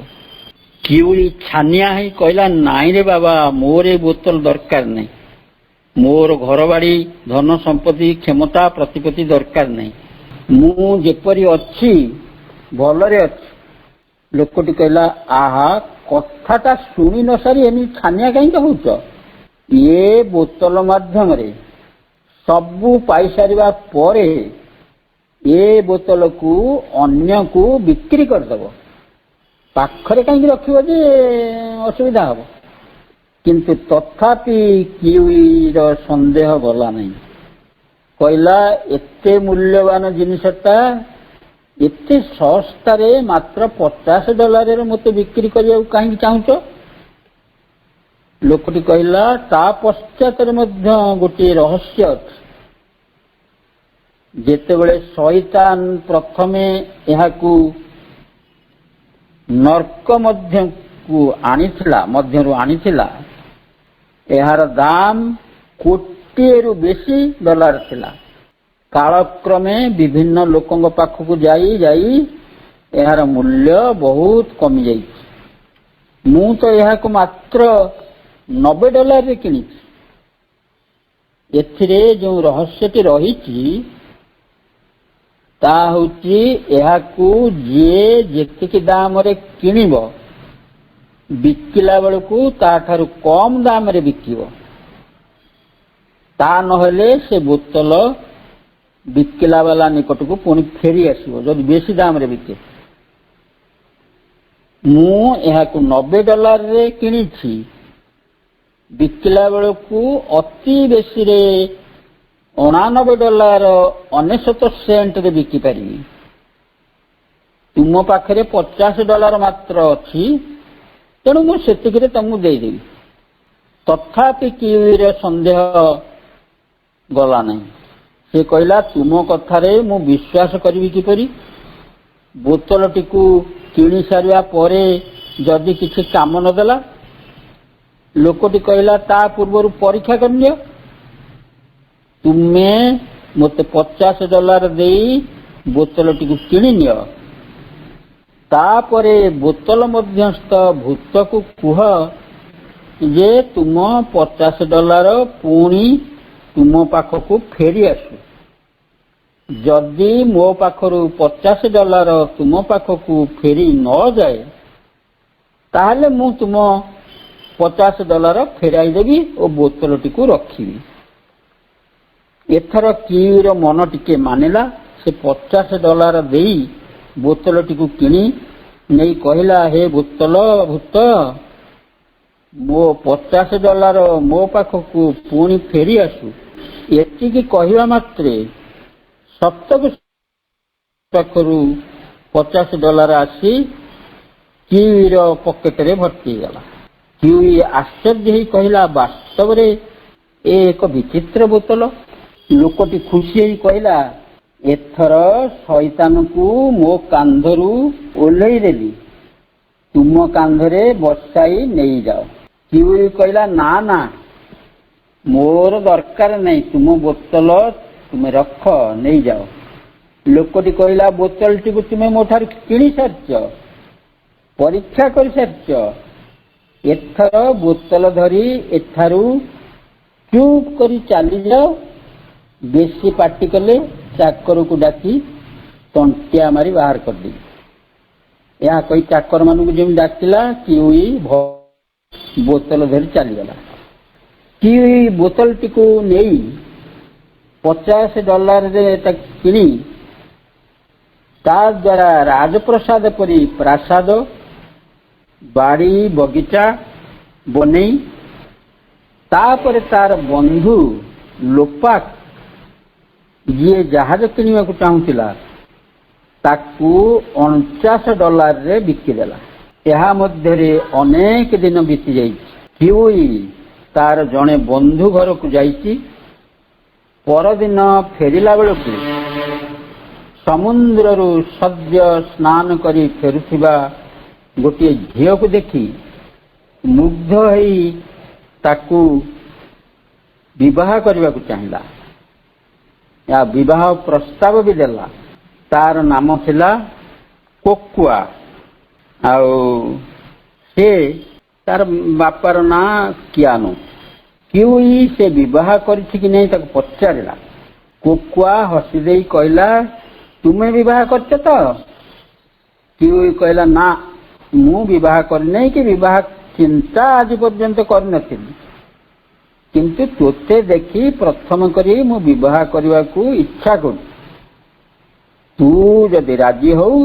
କିଉଇ ଛାନିଆ ହେଇ କହିଲା, ନାଇଁ ରେ ବାବା, ମୋର ଏ ବୋତଲ ଦରକାର ନାହିଁ। ମୋର ଘରବାଡ଼ି, ଧନ ସମ୍ପତ୍ତି, କ୍ଷମତା, ପ୍ରତିପତ୍ତି ଦରକାର ନାହିଁ। ମୁଁ ଯେପରି ଅଛି ଭଲରେ ଅଛି। ଲୋକଟି କହିଲା, ଆହା, କଥାଟା ଶୁଣି ନ ସାରି ଏମିତି ଛାନିଆ କାହିଁକି ହଉଛ? ଏ ବୋତଲ ମାଧ୍ୟମରେ ସବୁ ପାଇସାରିବା ପରେ ଏ ବୋତଲକୁ ଅନ୍ୟକୁ ବିକ୍ରି କରିଦେବ। ପାଖରେ କାହିଁକି ରଖିବ ଯେ ଅସୁବିଧା ହବ? କିନ୍ତୁ ତଥାପି କିଉଇର ସନ୍ଦେହ ଗଲା ନାହିଁ। କହିଲା, ଏତେ ମୂଲ୍ୟବାନ ଜିନିଷଟା ଏତେ ଶସ୍ତାରେ ମାତ୍ର $50 ମୋତେ ବିକ୍ରି କରିବାକୁ କାହିଁକି ଚାହୁଁଛ? ଲୋକଟି କହିଲା, ତା ପଶ୍ଚାତରେ ମଧ୍ୟ ଗୋଟିଏ ରହସ୍ୟ ଅଛି। ଯେତେବେଳେ ଶଇତାନ ପ୍ରଥମେ ଏହାକୁ ନର୍କ ମଧ୍ୟରୁ ଆଣିଥିଲା, ଏହାର ଦାମ $1,000,000 ବେଶୀ ଥିଲା। କାଳକ୍ରମେ ବିଭିନ୍ନ ଲୋକଙ୍କ ପାଖକୁ ଯାଇ ଯାଇ ଏହାର ମୂଲ୍ୟ ବହୁତ କମିଯାଇଛି। ମୁଁ ତ ଏହାକୁ ମାତ୍ର $90 କିଣିଛି। ଏଥିରେ ଯେଉଁ ରହସ୍ୟଟି ରହିଛି, ତା ହେଉଛି ଏହାକୁ ଯିଏ ଯେତିକି ଦାମରେ କିଣିବ, ବିକିଲା ବେଳକୁ ତାଠାରୁ କମ ଦାମରେ ବିକିବ। ତା ନହେଲେ ସେ ବୋତଲ ବିକିଲା ବାଲା ନିକଟକୁ ପୁଣି ଫେରି ଆସିବ ଯଦି ବେଶୀ ଦାମରେ ବିକେ। ମୁଁ ଏହାକୁ $90 କିଣିଛି, ବିକିଲା ବେଳକୁ ଅତି ବେଶୀରେ $89.99 ବିକିପାରିବି। ତୁମ ପାଖରେ $50 ମାତ୍ର ଅଛି, ତେଣୁ ମୁଁ ସେତିକିରେ ତମକୁ ଦେଇଦେବି। ତଥାପି କିୱିର ସନ୍ଦେହ ଗଲା ନାହିଁ। ସେ କହିଲା, ତୁମ କଥାରେ ମୁଁ ବିଶ୍ୱାସ କରିବି କିପରି? ବୋତଲଟିକୁ କିଣି ସାରିବା ପରେ ଯଦି କିଛି କାମ ନ ଦେଲା? ଲୋକଟି କହିଲା, ତା ପୂର୍ବରୁ ପରୀକ୍ଷା କରିନିଅ। ତୁମେ ମୋତେ $50 ଦେଇ ବୋତଲଟିକୁ କିଣି ନିଅ, ତାପରେ ବୋତଲ ମଧ୍ୟସ୍ଥ ଭୂତକୁ କୁହ ଯେ ତୁମ $50 ପୁଣି ତୁମ ପାଖକୁ ଫେରି ଆସୁ। ଯଦି ମୋ ପାଖରୁ $50 ତୁମ ପାଖକୁ ଫେରି ନ ଯାଏ, ତାହେଲେ ମୁଁ ତୁମ $50 ଫେରାଇ ଦେବି ଓ ବୋତଲଟିକୁ ରଖିବି। ଏଥର କିୱିର ମନ ଟିକେ ମାନିଲା। ସେ $50 ଦେଇ ବୋତଲଟିକୁ କିଣି ନେଇ କହିଲା, ହେ ବୋତଲ ଭୂତ, ମୋ $50 ମୋ ପାଖକୁ ପୁଣି ଫେରି ଆସୁ। ଏତିକି କହିବା ମାତ୍ରେ ସପ୍ତକୁ ପାଖରୁ $50 ଆସି କିୱିର ପକେଟରେ ଭର୍ତ୍ତି ହେଇଗଲା। କିୱି ଆଶ୍ଚର୍ଯ୍ୟ ହେଇ କହିଲା, ବାସ୍ତବରେ ଏ ଏକ ବିଚିତ୍ର ବୋତଲ। ଲୋକଟି ଖୁସି ହେଇ କହିଲା, ଏଥର ଶଇତାନକୁ ମୋ କାନ୍ଧରୁ ଓହ୍ଲେଇ ଦେଲି, ତୁମ କାନ୍ଧରେ ବସାଇ ନେଇଯାଅ। କିୱି କହିଲା, ନା ନା, ମୋର ଦରକାର ନାହିଁ, ତୁମ ବୋତଲ ତୁମେ ରଖ, ନେଇଯାଅ। ଲୋକଟି କହିଲା, ବୋତଲଟିକୁ ତୁମେ ମୋ ଠାରୁ କିଣି ସାରିଛ, ପରୀକ୍ଷା କରିସାରିଛ, ଏଥର ବୋତଲ ଧରି ଏଠାରୁ ଚୁପ୍ କରି ଚାଲିଯାଅ। ବେଶୀ ପାଟି କଲେ ଚାକରକୁ ଡାକି ତଣ୍ଟିଆ ମାରି ବାହାର କରିଦେବି। ଏହା କହି ଚାକରମାନଙ୍କୁ ଯେମିତି ଡାକିଲା, କିୱି ବୋତଲ ଧରି ଚାଲିଗଲା। କିୱି ବୋତଲଟିକୁ ନେଇ $50 ତାକୁ କିଣି ତା ଦ୍ୱାରା ରାଜପ୍ରସାଦ ପରି ପ୍ରାସାଦ, ବାଡ଼ି ବଗିଚା ବନେଇ ତାପରେ ତାର ବନ୍ଧୁ ଲୋପାକ, ଯିଏ ଜାହାଜ କିଣିବାକୁ ଚାହୁଁଥିଲା, ତାକୁ $49 ବିକିଦେଲା। ଏହା ମଧ୍ୟରେ ଅନେକ ଦିନ ବିତି ଯାଇଛି। କିୱି ତାର ଜଣେ ବନ୍ଧୁ ଘରକୁ ଯାଇଛି। ପରଦିନ ଫେରିଲା ବେଳକୁ ସମୁଦ୍ରରୁ ସଦ୍ୟ ସ୍ନାନ କରି ଫେରୁଥିବା ଗୋଟିଏ ଝିଅକୁ ଦେଖି ମୁଗ୍ଧ ହେଇ ତାକୁ ବିବାହ କରିବାକୁ ଚାହିଁଲା। ଏହା ବିବାହ ପ୍ରସ୍ତାବ ବି ଦେଲା। ତାର ନାମ ଥିଲା କୋକୁଆ। ଆଉ ସେ ତାର ବାପାର ନାଁ କିଆନୁ। କିୱି ସେ ବିବାହ କରିଛି କି ନାହିଁ ତାକୁ ପଚାରିଲା। କୋକୁଆ ହସି ଦେଇ କହିଲା, ତୁମେ ବିବାହ କରିଛ ତ? କିୱି କହିଲା, ନା, ମୁଁ ବିବାହ କରିନାହିଁ କି ବିବାହ ଚିନ୍ତା ଆଜି ପର୍ଯ୍ୟନ୍ତ କରିନଥିଲି, କିନ୍ତୁ ତୋତେ ଦେଖି ପ୍ରଥମ କରି ମୁଁ ବିବାହ କରିବାକୁ ଇଚ୍ଛା କରୁଛି। ତୁ ଯଦି ରାଜି ହଉ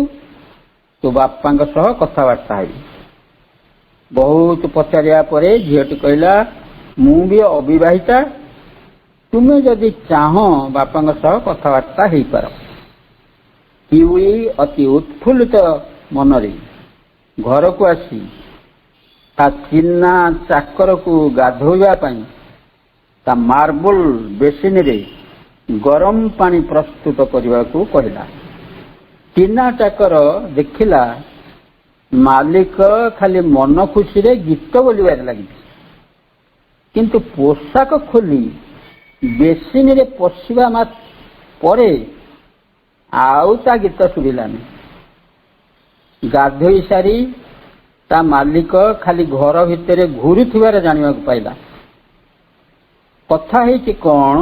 ତୋ ବାପାଙ୍କ ସହ କଥାବାର୍ତ୍ତା ହେବି। ବହୁତ ପଚାରିବା ପରେ ଝିଅଟି କହିଲା, ମୁଁ ବି ଅବିବାହିତା, ତୁମେ ଯଦି ଚାହଁ ବାପାଙ୍କ ସହ କଥାବାର୍ତ୍ତା ହେଇପାର। କିୱି ଅତି ଉତ୍ଫୁଲ୍ଲିତ ମନରେ ଘରକୁ ଆସି ତା ଚିହ୍ନା ଚାକରକୁ ଗାଧୋଇବା ପାଇଁ ତା ମାର୍ବୁଲ ବେସିନରେ ଗରମ ପାଣି ପ୍ରସ୍ତୁତ କରିବାକୁ କହିଲା। ଚିହ୍ନା ଚାକର ଦେଖିଲା ମାଲିକ ଖାଲି ମନ ଖୁସିରେ ଗୀତ ବୋଲିବାରେ ଲାଗିଛି, କିନ୍ତୁ ପୋଷାକ ଖୋଲି ବେସିନରେ ପଶିବା ପରେ ଆଉ ତା ଗୀତ ଶୁଭିଲାନି। ଗାଧୋଇ ସାରି ତା ମାଲିକ ଖାଲି ଘର ଭିତରେ ଘୁରୁଥିବାର ଜାଣିବାକୁ ପାଇଲା। କଥା ହେଇଛି କଣ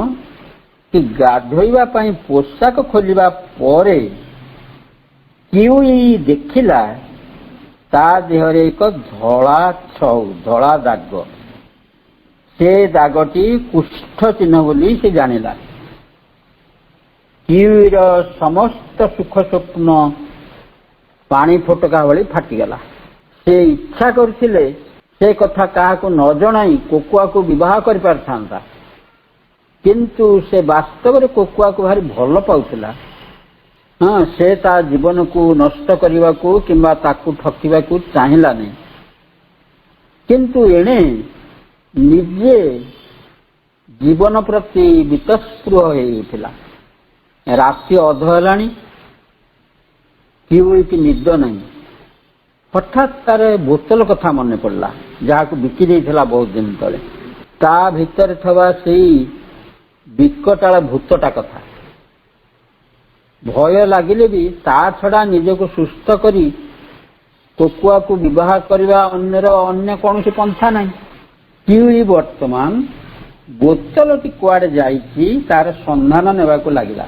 କି ଗାଧୋଇବା ପାଇଁ ପୋଷାକ ଖୋଲିବା ପରେ କିୱି ଦେଖିଲା ତା ଦେହରେ ଏକ ଧଳା ଦାଗ। ସେ ଦାଗଟି କୁଷ୍ଠ ଚିହ୍ନ ବୋଲି ସେ ଜାଣିଲା। କିୱିର ସମସ୍ତ ସୁଖ ସ୍ୱପ୍ନ ପାଣି ଫୋଟକା ଭଳି ଫାଟିଗଲା। ସେ ଇଚ୍ଛା କରିଥିଲେ से कथा काहाकू न जणाई कोकुआ को विवाह कर पारथांता, किंतु से वास्तव में कोकुआ को भारी भल पाउथिला। हाँ, से ता जीवन को नष्ट करने को किंबा ताकू ठकिबा को चाहिला नहीं, किंतु एणे निजे जीवन प्रति वितस्पृह होइथिला। राति अध हेलाणी, किउई की निद नहीं। हठात तार बोतल कथा मन पड़ला, जहाँ बिकी देइथिला बहुत दिन तले। ता भितर थवा सेई विकटाल भूतटा कथा भय लगिले भी ता छड़ा निजको सुस्थ करी कोकुआ को विवाह करवा अन्य कौन सी पंथा नहीं। किउई वर्तमान बोतलटी कुआड़े जाइछि तार संधान नेबाको लागिला।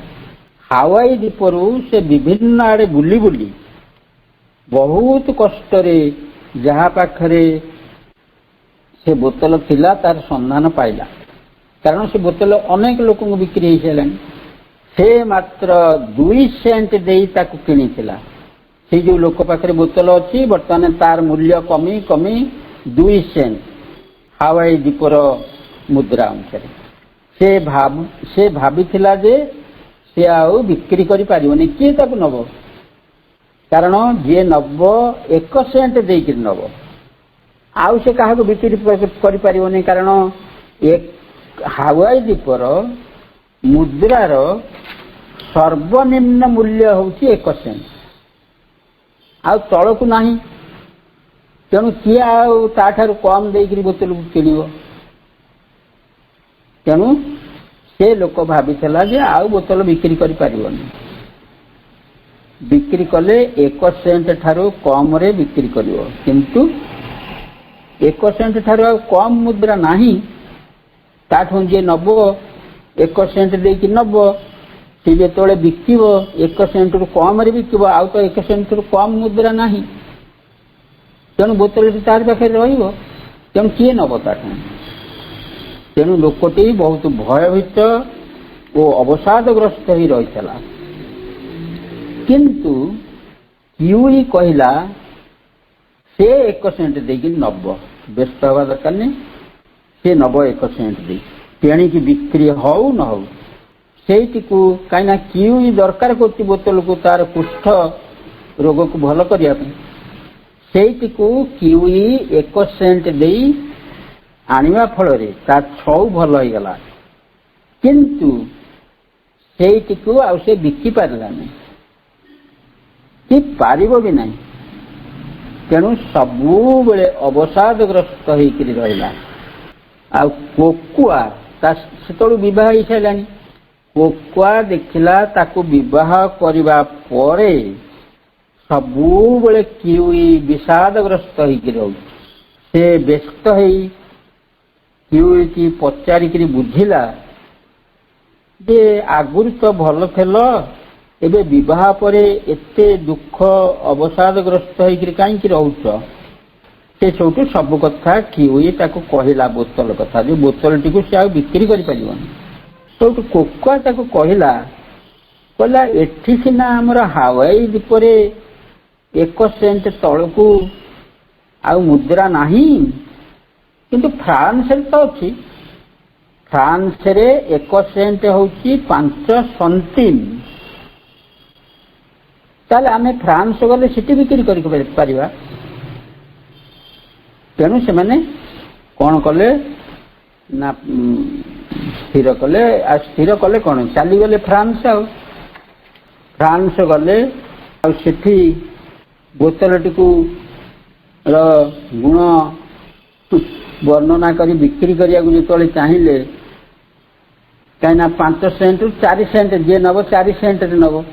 हावाई द्वीपरू से विभिन्न आड़े बुली बुली बहुत कष्टरे जहाँ पाखरे से बोतल थिला तार संधान पाइला, कारण से बोतल अनेक लोक बिक्री हो सारे। से मात्र 2 सेंट देई ताकू किनिथिला। से जो लोक पाखरे बोतल अच्छी बर्तमान तार मूल्य कमी कमी 2 सेंट हावाई द्वीपर मुद्रा अनुसार। से भाविथिला जे से आउ बिक्री करि पारिबनी, किए ताकू नब, कारण जे नब 1 सेंट देइकि नब, आउ से काहाकू बिक्री करि पारिबनी, कारण एक हावाई द्वीपर मुद्रार सर्वनिम्न मूल्य होउछि 1 सेंट, आउ तळकू नाही। तेणु किए आउ ताठारु कम देइकि बोतल किनिबो। तेणु से लोक भाविथिला जे आउ बोतल बिक्री करि पारिबनी। बिक्री कले 1 सेंट ठारू कम रे बिक्री करिवो, किंतु 1 सेंट ठारू आउ कम मुद्रा नाही। ताठू जे नब 1 सेंट देकी नब, से जो बिकिब 1 सेंट रु कम रे बिकिब, आउ तो 1 सेंट रु कम मुद्रा नाही। तेणु बोतल तार पाखे रहिबो, तेणु किए नब ताठू। तेणु लोकटी बहुत भयभीत और अवसादग्रस्त ही रहितला। किंतु किउई कहला से 1 सेंट देकी नब, व्यस्त हवा दरकार नहीं। से नब 1 सेंट दे तेणिकी बिक्री हौ न हौ से कहीं किउई दरकार कर बोतल को तार कुष्ठ रोग को भल करने से किउई 1 सेंट दे आनिबा फल छौ भल हो गला, किंतु से आउ से बिकी पारलानी कि पारिबो भी नहीं। तेणु सबु बेले अवसादग्रस्त होइकरी रहिला। आ कोकुआ से विवाह हो सारा। कोकुआ देखला ताकू विवाह करने परे सबु बेले किउई विषादग्रस्त होइकरी रहउ। से व्यस्त होई किउई की पचारिकरी बुझिला जे आगुरी तो भल थेलो, एबे विवाह परे एते दुख अवसादग्रस्त होइकरी काईकि रहउछ। से सबू सब कथा किउई ताकू कहला बोतल कथा, जो बोतल टी से आ बिक्री करि परिबनी। सबू कोकुआ ताकू कहला एठी सिना हमर हावाई द्वीपरे 1 सेंट तळकू आ मुद्रा नाही, किंतु फ्रांस रे तो अछि। फ्रांस रे 1 सेंट होउची 5 सेंटिम। ताले आमे फ्रांस गले सिटी बिक्री करि परिबा। तेणु से मैंने कौन कले ना स्थिर कले कौन चली गले फ्रांस। फ्रांस गले सेठी बोतलटी को गुण वर्णना करी बिक्री करिया जो चाहिए कहीं 5 सेंट 4 सेंट जे नब 4 सेंट नब,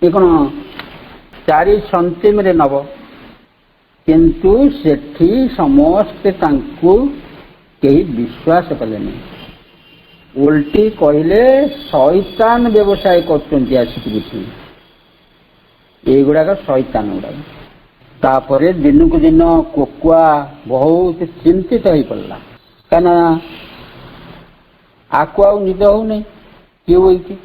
ये कौन 4 सेंटिम रे नब, किंतु सेठी समस्ते तांकु केही विश्वास कले नहीं। उल्टी कहले शैतान व्यवसाय करचंती आसिक बुझी, ये गुड़ाक शैतान गुड़ाक। तापरे दिन को दिन कोकुआ बहुत चिंतित हो पड़ला, कहीं आकु आ निद हो नहीं। कि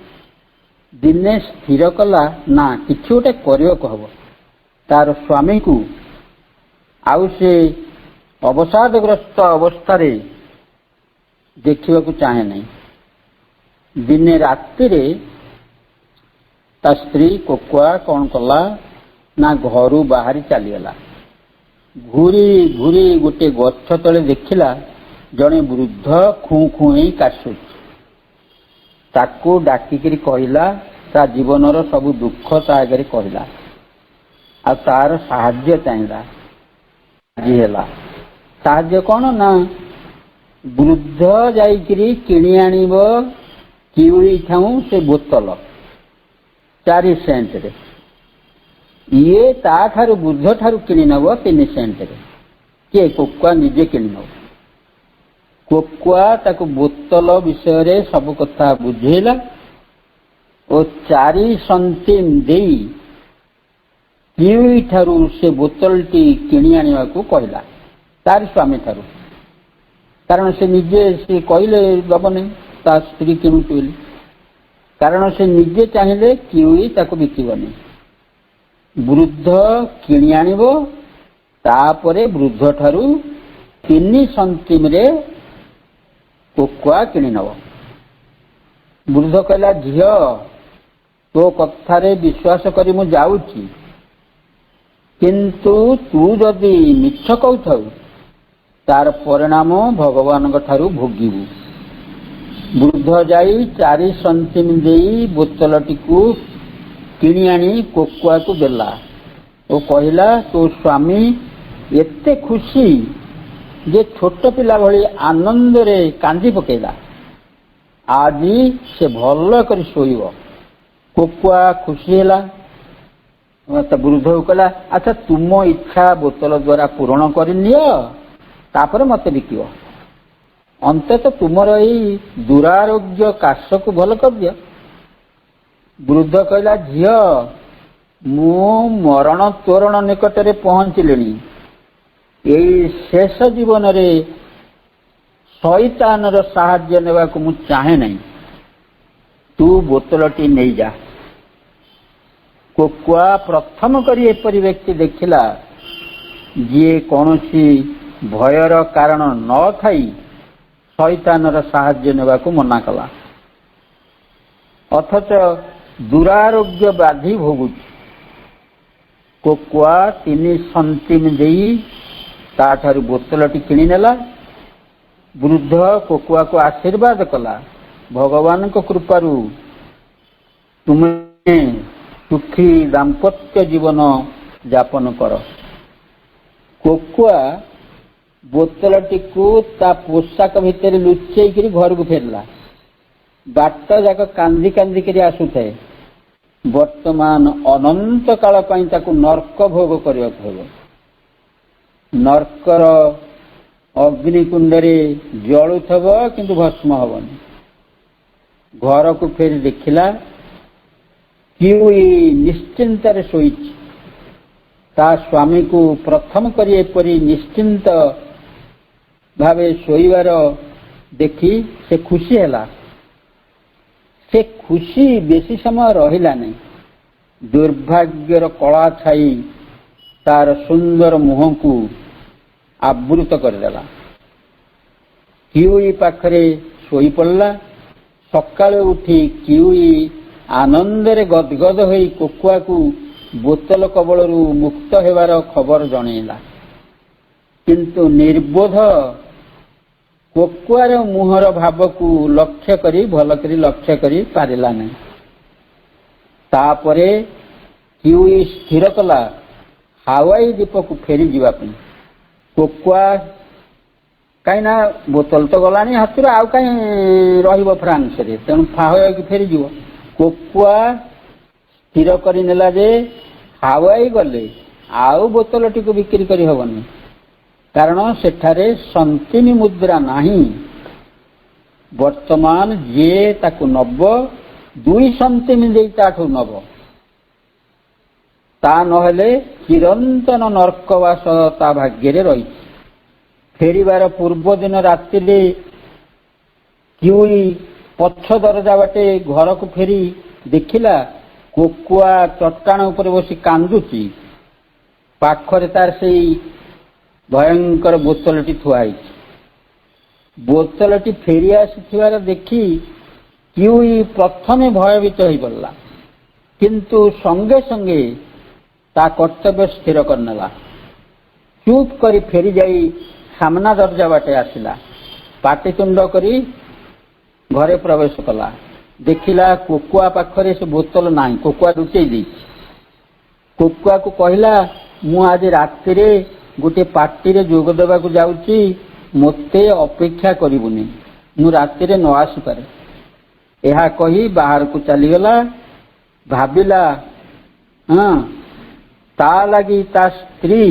दिने स्थिर कला ना किसी गोटे करने को हम तार स्वामी को आउ से ଅବସାଦଗ୍ରସ୍ତ ଅବସ୍ଥାରେ ଦେଖିବାକୁ ଚାହେଁ ନାହିଁ। ଦିନେ ରାତିରେ ତା ସ୍ତ୍ରୀ କୋକୁଆ କ'ଣ କଲା ନା ଘରୁ ବାହାରି ଚାଲିଗଲା। ଘୁରି ଘୁରି ଗୋଟେ ଗଛ ତଳେ ଦେଖିଲା ଜଣେ ବୃଦ୍ଧ ଖୁଁ ଖୁଁ ହେଇ କାଶୁଛି। ତାକୁ ଡାକିକିରି କହିଲା, ତା ଜୀବନର ସବୁ ଦୁଃଖ ତା ଆଗରେ କହିଲା ଆଉ ତାର ସାହାଯ୍ୟ ଚାହିଁଲା। ଆଜି ହେଲା ସାହାଯ୍ୟ କ'ଣ ନା ବୃଦ୍ଧ ଯାଇକିରି କିଣି ଆଣିବ କିଉଳି ଠାଉଁ ସେ ବୋତଲ 4 ସେଣ୍ଟରେ। ଇଏ ତାଠାରୁ ବୃଦ୍ଧ ଠାରୁ କିଣି ନେବ 3 ସେଣ୍ଟରେ। କିଏ? କୋକୁଆ ନିଜେ କିଣି ନେବ। କୋକୁଆ ତାକୁ ବୋତଲ ବିଷୟରେ ସବୁ କଥା ବୁଝେଇଲା ଓ 4 ସେଣ୍ଟିମ ଦେଇ କିଉଳି ଠାରୁ ସେ ବୋତଲଟି କିଣି ଆଣିବାକୁ କହିଲା ତାର ସ୍ୱାମୀ ଠାରୁ। କାରଣ ସେ ନିଜେ ସେ କହିଲେ ଦବନି ତା ସ୍ତ୍ରୀ କିଣୁଛି ବୋଲି। କାରଣ ସେ ନିଜେ ଚାହିଁଲେ କିଉଳି ତାକୁ ବିକିବନି। ବୃଦ୍ଧ କିଣି ଆଣିବ, ତାପରେ ବୃଦ୍ଧ ଠାରୁ 3 ସେଣ୍ଟିମରେ କୋକୁଆ କିଣି ନେବ। ବୃଦ୍ଧ କହିଲା, ଝିଅ ତୋ କଥାରେ ବିଶ୍ୱାସ କରି ମୁଁ ଯାଉଛି, କିନ୍ତୁ ତୁ ଯଦି ମିଛ କହୁଥାଉ ତାର ପରିଣାମ ଭଗବାନଙ୍କ ଠାରୁ ଭୋଗିବୁ। ବୃଦ୍ଧ ଯାଇ 4 ସେଣ୍ଟିମ ଦେଇ ବୋତଲଟିକୁ କିଣି ଆଣି କୋକୁଆକୁ ଦେଲା ଓ କହିଲା, ତୋ ସ୍ୱାମୀ ଏତେ ଖୁସି ଯେ ଛୋଟ ପିଲା ଭଳି ଆନନ୍ଦରେ କାନ୍ଦି ପକେଇଲା। ଆଜି ସେ ଭଲ କରି ଶୋଇବ। କୋକୁଆ ଖୁସି ହେଲା। ବୃଦ୍ଧକୁ କହିଲା, ଆଚ୍ଛା ତୁମ ଇଚ୍ଛା ବୋତଲ ଦ୍ୱାରା ପୂରଣ କରିନିଅ, ତାପରେ ମତେ ବିକିବ। ଅନ୍ତତଃ ତୁମର ଏଇ ଦୁରାରୋଗ୍ୟ କାଶକୁ ଭଲ କରିଦିଅ। ବୃଦ୍ଧ କହିଲା, ଝିଅ ମୁଁ ମରଣ ତୋରଣ ନିକଟରେ ପହଞ୍ଚିଲିଣି। ଏଇ ଶେଷ ଜୀବନରେ ଶଇତାନର ସାହାଯ୍ୟ ନେବାକୁ ମୁଁ ଚାହେଁ ନାହିଁ। ତୁ ବୋତଲଟି ନେଇଯା। କୋକୁଆ ପ୍ରଥମ କରି ଏପରି ବ୍ୟକ୍ତି ଦେଖିଲା ଯିଏ କୌଣସି ଭୟର କାରଣ ନ ଥାଇ ଶଇତାନର ସାହାଯ୍ୟ ନେବାକୁ ମନା କଲା, ଅଥଚ ଦୁରାରୋଗ୍ୟ ବ୍ୟାଧି ଭୋଗୁଛି। କୋକୁଆ 3 ସେଣ୍ଟିମ ଦେଇ ତାଠାରୁ ବୋତଲଟି କିଣି ନେଲା। ବୃଦ୍ଧ କୋକୁଆକୁ ଆଶୀର୍ବାଦ କଲା, ଭଗବାନଙ୍କ କୃପାରୁ ତୁମେ ସୁଖୀ ଦାମ୍ପତ୍ୟ ଜୀବନ ଯାପନ କର। କୋକୁଆ ବୋତଲଟିକୁ ତା ପୋଷାକ ଭିତରେ ଲୁଚେଇକିରି ଘରକୁ ଫେରିଲା। ବାଟ ଯାକ କାନ୍ଦି କାନ୍ଦିକିରି ଆସୁଥାଏ। ବର୍ତ୍ତମାନ ଅନନ୍ତ କାଳ ପାଇଁ ତାକୁ ନର୍କ ଭୋଗ କରିବାକୁ ହେବ। ନର୍କର ଅଗ୍ନିକୁଣ୍ଡରେ ଜଳୁଥିବ କିନ୍ତୁ ଭସ୍ମ ହେବନି। ଘରକୁ ଫେରି ଦେଖିଲା କିଉଳି ନିଶ୍ଚିନ୍ତରେ ଶୋଇଛି। ତା ସ୍ୱାମୀକୁ ପ୍ରଥମ କରି ଏପରି ନିଶ୍ଚିନ୍ତ ଭାବେ ଶୋଇବାର ଦେଖି ସେ ଖୁସି ହେଲା। ସେ ଖୁସି ବେଶୀ ସମୟ ରହିଲା ନାହିଁ। ଦୁର୍ଭାଗ୍ୟର କଳା ଛାଇ ତାର ସୁନ୍ଦର ମୁହଁକୁ ଆବୃତ କରିଦେଲା। କିଉଳି ପାଖରେ ଶୋଇପଡ଼ିଲା। ସକାଳୁ ଉଠି କିଉଳି ଆନନ୍ଦରେ ଗଦଗଦ ହୋଇ କୋକୁଆକୁ ବୋତଲ କବଳରୁ ମୁକ୍ତ ହେବାର ଖବର ଜଣେଇଲା। କିନ୍ତୁ ନିର୍ବୋଧ କୋକୁଆର ମୁହଁର ଭାବକୁ ଭଲକରି ଲକ୍ଷ୍ୟ କରି ପାରିଲା ନାହିଁ। ତାପରେ କିଉଳି ସ୍ଥିର କଲା ହାୱାଇ ଦ୍ୱୀପକୁ ଫେରିଯିବା ପାଇଁ। କୋକୁଆ କାହିଁ ନା ବୋତଲ ତ ଗଲାଣି ହାତରୁ, ଆଉ କାହିଁ ରହିବ ଫ୍ରାନ୍ସରେ, ତେଣୁ ହାୱାଇକୁ ଫେରିଯିବ। କୋକୁଆ ସ୍ଥିର କରିନେଲା ଯେ ହାୱାଇ ଗଲେ ଆଉ ବୋତଲଟିକୁ ବିକ୍ରି କରି ହେବନି, କାରଣ ସେଠାରେ ସେଣ୍ଟିମ ମୁଦ୍ରା ନାହିଁ। ବର୍ତ୍ତମାନ ଯିଏ ତାକୁ ନବ 2 ସେଣ୍ଟିମ ଦେଇ ତାଠୁ ନବ, ତା ନହେଲେ ଚିରନ୍ତନ ନର୍କବାସ ତା ଭାଗ୍ୟରେ ରହିଛି। ଫେରିବାର ପୂର୍ବ ଦିନ ରାତିରେ କିଉଳି ପଛ ଦରଜା ବାଟେ ଘରକୁ ଫେରି ଦେଖିଲା କୋକୁଆ ଚଟାଣ ଉପରେ ବସି କାନ୍ଦୁଛି। ପାଖରେ ତାର ସେଇ भयंकर बोतलटी थुआ ହେଇଛି। बोतलटी फेरी आसीथिबार देखि किउई प्रथमे भयभीत होई पड़ला, किंतु संगे संगे ता कर्तव्य स्थिर करनेला। चुप करी फेरी जाई सामना दरजा बाटे आसिला, पाटितुंड करी घरे प्रवेश कला। देखिला कोकुआ पाखरे से बोतल नाही, कोकुआ लुचेई देइछि। कोकुआ को कहला, मु आज राति रे गोटे पार्टी रे जोग देबाकू जाउची, मोते अपेक्षा करिबुनी, मु राति रे न आसी पारे। एहा कही बाहर को चलीगला। भाविला हाँ ता लगी ता स्त्री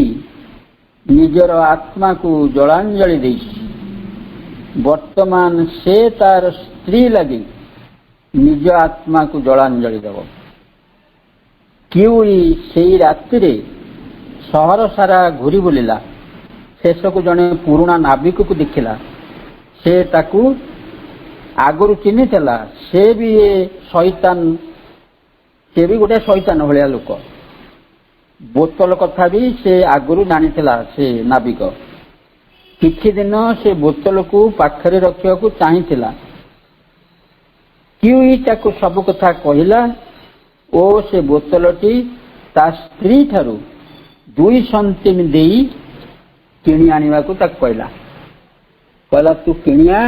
निजर आत्मा को जलांजलि देइछि। वर्तमान से तार स्त्री लगी निज आत्मा को जलांजलि देव। किउई सेई राति रे सहर सारा घूरी बुलिला। शेष को जने पुराना नाविक को देखिला। से ताकू आगुरु चिन्ही थिला, से भी ये शैतान, से भी गोटे शैतान भलिया लोक। बोतल कथा भी से आगुरु जानी थिला। से नाविक किछि दिन से बोतल को पाखरे रखिया को चाही थिला। किउई ताकू सब कथा कहिला ओ से बोतलटी ता स्त्री ठारू 2 सेंटिम देई किणी आनिबा को ताक कहला। कहला तू किणिया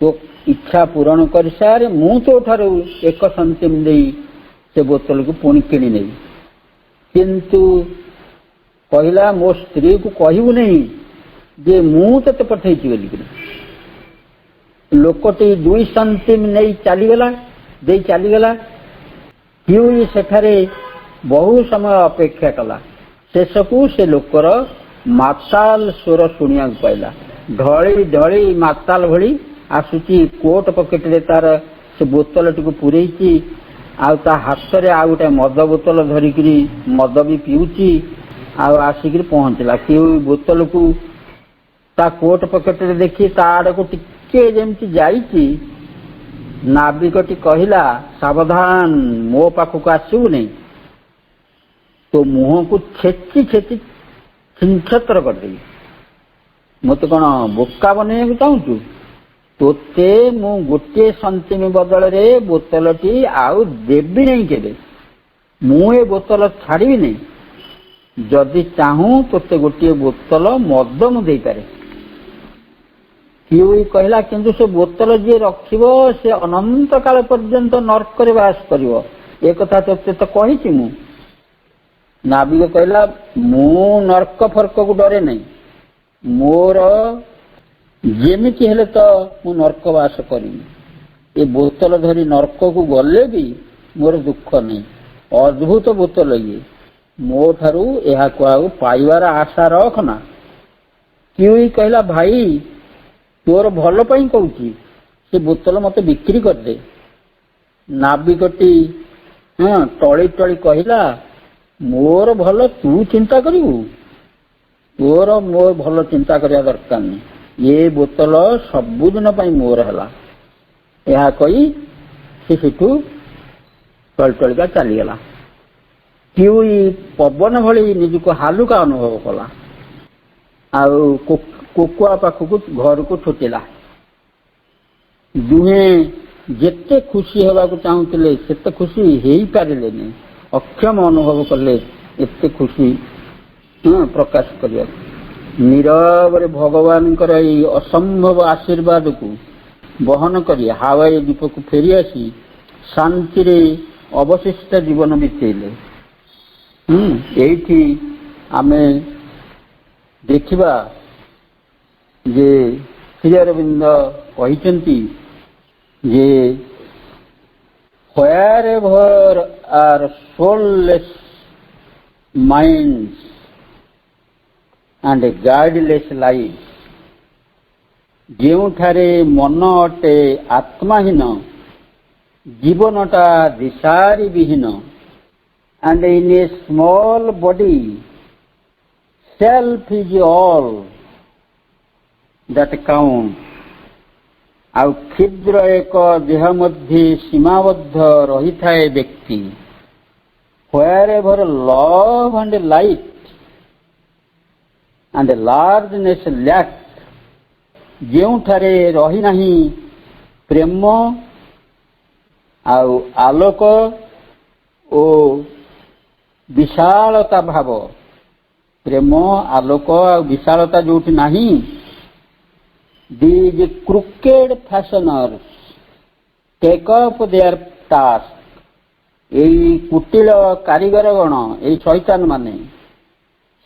तो इच्छा पूरण कर सार, मु तो ठारू 1 सेंटिम देई से बोतल को पुणी किणी नहीं। किंतु कहला मो स्त्री को कहबू नहीं जे मु तते पठेइछि बोली। लोकटी 2 सेंटिम नहीं चलीगला, दे चलीगला। किउई सेठारे बहु समय अपेक्षा कला। शेषकू से लोकर माताल स्वर शुणिया पाइला। ढली ढली माताल भली आसुची, कोट पकेट रे तार से बोतल टी को पुरेइची, आ ता हाथ रे आ गोटे मद बोतल धरिकी मद भी पीउची। आसिक पहुंचला। किउई बोतल को ता कोट पकेट रे देखी ता आड़ को टिके जेमती जाइची। नाविकटी कहला, सावधान मो पाखक आसबू नहीं, तो मुह को छेची छेची छिंछत्र करदे। मत कौन बोका बनइବାକୁ चाहूचु? तोते मु गोटे सेंटिम बदल रे बोतलटी आउ देबी नहीं केबे। मु ए बोतल छाड़बी नहीं। जदि चाहूं तोते गोटे बोतल मद मु देई पारे। किउई कहला, किंतु से बोतल जे रखिबो से अनंत काल पर्यंत नरक रे वास करिवो, ए कथा तोते तो कहिछि मु। नाविक कहला, मु नरक फर्क को डरे नहीं। मोर जेमिति हेले तो मु नरक वास करिनी। ए बोतल धरी नरक को गले भी मोर दुख नहीं। अद्भुत बोतल ये, मो ठारू एहा को आउ पाइबार आशा रखना। किउई कहला, भाई तोर भल पई कहूची, से बोतल मते बिक्री कर दे। नाविकटी हाँ टली टली कहला, मोर भल तू चिंता करिवु, तोर मोर भल चिंता करिया दरकार नहीं। ये बोतल सबुदिन पई मोर हला। यह कही से सेठू टल टलिका चलीगला। किउई पवन भली निजको हालुका अनुभव कला। कोकुआ पाखक घर को छुटिला। दुहे जेते खुशी होगा चाहूले सेते खुशी हो पारे नहीं। अक्षम अनुभव कले एते खुशी प्रकाश करिया। नीरव भगवान असंभव आशीर्वाद को बहन कर हावाई द्वीप को फेरी आसी शांति रे अवशिष्ट जीवन बीतेले। एठी आमे देखिबा जे श्री अरविंद कहते जे wherever are soulless minds and guideless lives, ଯେଉଁଠାରେ ମନ ଅଟେ ଆତ୍ମାହୀନ, ଜୀବନଟା ଦିଶାରି ବିହୀନ, and in a small body self is all that counts, ଆଉ କ୍ଷୁଦ୍ର ଏକ ଦେହ ମଧ୍ୟରେ ସୀମାବଦ୍ଧ ରହିଥାଏ ବ୍ୟକ୍ତି। wherever love and light and largeness lacked, ଯେଉଁଠାରେ ରହି ନାହିଁ ପ୍ରେମ ଆଉ ଆଲୋକ ଓ ବିଶାଳତା ଭାବ, ପ୍ରେମ ଆଲୋକ ଆଉ ବିଶାଳତା ଯୋଉଠି ନାହିଁ, these crooked fashioners take up their task, ଏଇ କୁଟିଳ କାରିଗରଗଣ, ଏଇ ଶୈତାନ ମାନେ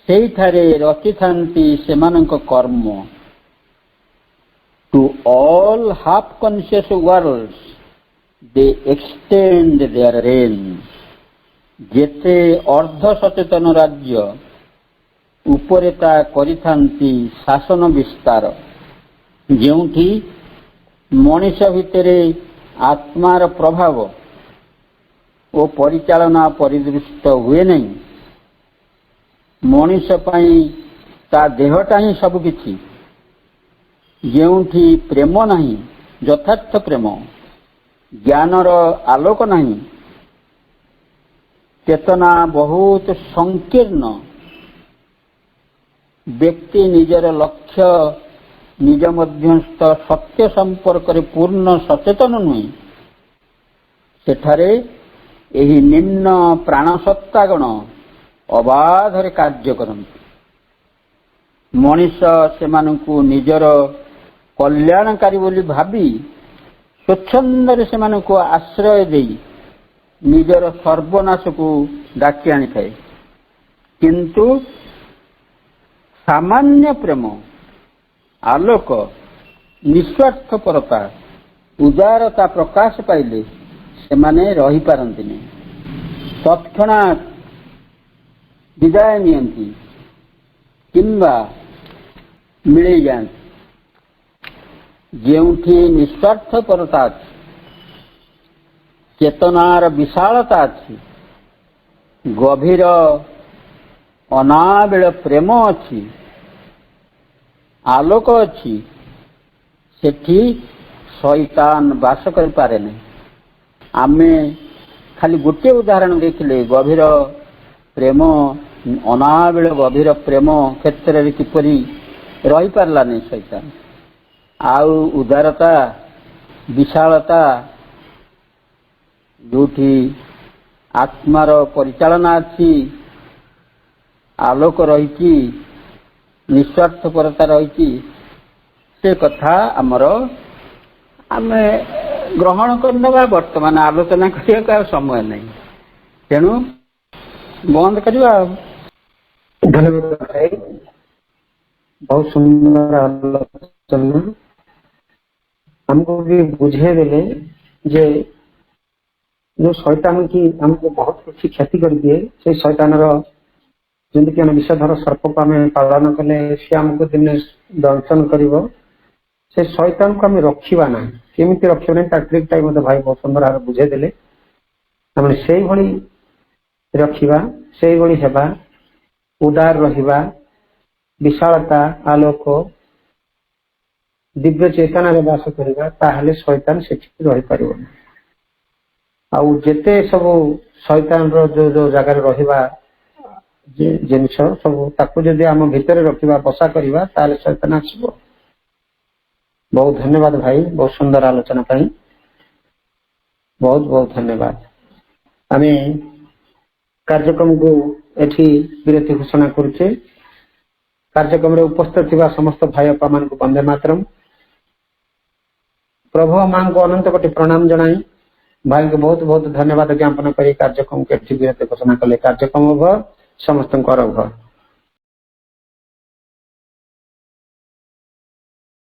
ସେଇଠାରେ ରଚିଥାନ୍ତି ସେମାନଙ୍କ କର୍ମ। To all half conscious worlds they extend their reign, ଯେତେ ଅର୍ଦ୍ଧ ସଚେତନ ରାଜ୍ୟ ଉପରେ ତା କରିଥାନ୍ତି ଶାସନ ବିସ୍ତାର। ଯେଉଁଠି ମଣିଷ ଭିତରେ ଆତ୍ମାର ପ୍ରଭାବ ଓ ପରିଚାଳନା ପରିଦୃଷ୍ଟ ହୁଏ ନାହିଁ, ମଣିଷ ପାଇଁ ତା ଦେହଟା ହିଁ ସବୁକିଛି, ଯେଉଁଠି ପ୍ରେମ ନାହିଁ, ଯଥାର୍ଥ ପ୍ରେମ, ଜ୍ଞାନର ଆଲୋକ ନାହିଁ, ଚେତନା ବହୁତ ସଂକୀର୍ଣ୍ଣ, ବ୍ୟକ୍ତି ନିଜର ଲକ୍ଷ୍ୟ ନିଜ ମଧ୍ୟସ୍ଥ ସତ୍ୟ ସମ୍ପର୍କରେ ପୂର୍ଣ୍ଣ ସଚେତନ ନୁହେଁ, ସେଠାରେ ଏହି ନିମ୍ନ ପ୍ରାଣସତ୍ତାଗଣ ଅବାଧରେ କାର୍ଯ୍ୟ କରନ୍ତି। ମଣିଷ ସେମାନଙ୍କୁ ନିଜର କଲ୍ୟାଣକାରୀ ବୋଲି ଭାବି ସ୍ୱଚ୍ଛନ୍ଦରେ ସେମାନଙ୍କୁ ଆଶ୍ରୟ ଦେଇ ନିଜର ସର୍ବନାଶକୁ ଡାକି ଆଣିଥାଏ। କିନ୍ତୁ ସାମାନ୍ୟ ପ୍ରେମ, ଆଲୋକ, ନିଃସ୍ୱାର୍ଥପରତା, ଉଦାରତା ପ୍ରକାଶ ପାଇଲେ ସେମାନେ ରହିପାରନ୍ତିନି, ତତ୍କ୍ଷଣାତ୍ ବିଦାୟ ନିଅନ୍ତି କିମ୍ବା ମିଳେଇ ଯାଆନ୍ତି। ଯେଉଁଠି ନିଃସ୍ୱାର୍ଥପରତା ଅଛି, ଚେତନାର ବିଶାଳତା ଅଛି, ଗଭୀର ଅନାବିଳ ପ୍ରେମ ଅଛି, ଆଲୋକ ଅଛି, ସେଠି ଶୈତାନ ବାସ କରିପାରେ ନାହିଁ। ଆମେ ଖାଲି ଗୋଟିଏ ଉଦାହରଣ ଦେଖିଲେ, ଗଭୀର ପ୍ରେମ, ଅନାବିଳ ଗଭୀର ପ୍ରେମ କ୍ଷେତ୍ରରେ କିପରି ରହିପାରିଲାନି ଶୈତାନ। ଆଉ ଉଦାରତା, ବିଶାଳତା, ଯୋଉଠି ଆତ୍ମାର ପରିଚାଳନା ଅଛି, ଆଲୋକ ରହିଛି, ନିଃସ୍ୱାର୍ଥପରତା ରହିଛି, ସେ କଥା ଆମେ ଗ୍ରହଣ କରିନେବା। ବର୍ତ୍ତମାନ ଆଲୋଚନା କରିବାକୁ ଆଉ ସମୟ ନାହିଁ, ତେଣୁ ବନ୍ଦ କରିବା। ଧନ୍ୟବାଦ ଭାଇ, ବହୁତ ସୁନ୍ଦର ଆଲୋଚନା ଆମକୁ ବି ବୁଝେଇ ଦେଲେ ଯେ ଯୋଉ ଶୈତାନ କି ଆମକୁ ବହୁତ କିଛି କ୍ଷତି କରିଦିଏ, ସେଇ ଶୈତାନର ଯେମିତିକି ଆମେ ବିଷଧର ସର୍ପକୁ ଆମେ ପାଳନ କଲେ ସେ ଆମକୁ ଦିନେ ଦଂଶନ କରିବ, ସେ ଶୈତାନକୁ ଆମେ ରଖିବା ନାହିଁ। କେମିତି ରଖିବା ନାହିଁ ତା ଟ୍ରିକଟା ମତେ ଭାଇ ବହୁତ ସୁନ୍ଦର ଭାବରେ ବୁଝେଇ ଦେଲେ। ଆମେ ସେଇଭଳି ରଖିବା, ସେଇଭଳି ହେବା, ଉଦାର ରହିବା, ବିଶାଳତା, ଆଲୋକ, ଦିବ୍ୟ ଚେତନାରେ ବାସ କରିବା, ତାହେଲେ ଶୈତାନ ସେଠି ରହିପାରିବନି। ଆଉ ଯେତେ ସବୁ ଶୈତାନର ଯୋଉ ଜାଗାରେ ରହିବା ଜିନିଷ ସବୁ, ତାକୁ ଯଦି ଆମ ଭିତରେ ରଖିବା, ବସା କରିବା, ତାହେଲେ ଶୈତାନ ଆସିବ। ବହୁତ ଧନ୍ୟବାଦ ଭାଇ, ବହୁତ ସୁନ୍ଦର ଆଲୋଚନା ପାଇଁ ବହୁତ ବହୁତ ଧନ୍ୟବାଦ। ଆମେ କାର୍ଯ୍ୟକ୍ରମକୁ ଏଠି ବିରତି ଘୋଷଣା କରୁଛେ। କାର୍ଯ୍ୟକ୍ରମରେ ଉପସ୍ଥିତ ଥିବା ସମସ୍ତ ଭାଇ ବାପା ମାନଙ୍କୁ ବନ୍ଦେ ମାତରମ୍। ପ୍ରଭୁ ମାଙ୍କୁ ଅନନ୍ତ କୋଟି ପ୍ରଣାମ ଜଣାଇ ଭାଇଙ୍କୁ ବହୁତ ବହୁତ ଧନ୍ୟବାଦ ଜ୍ଞାପନ କରି କାର୍ଯ୍ୟକ୍ରମକୁ ଏଠି ବିରତି ଘୋଷଣା କଲେ। କାର୍ଯ୍ୟକ୍ରମ ଭ ସମସ୍ତଙ୍କର ଭ।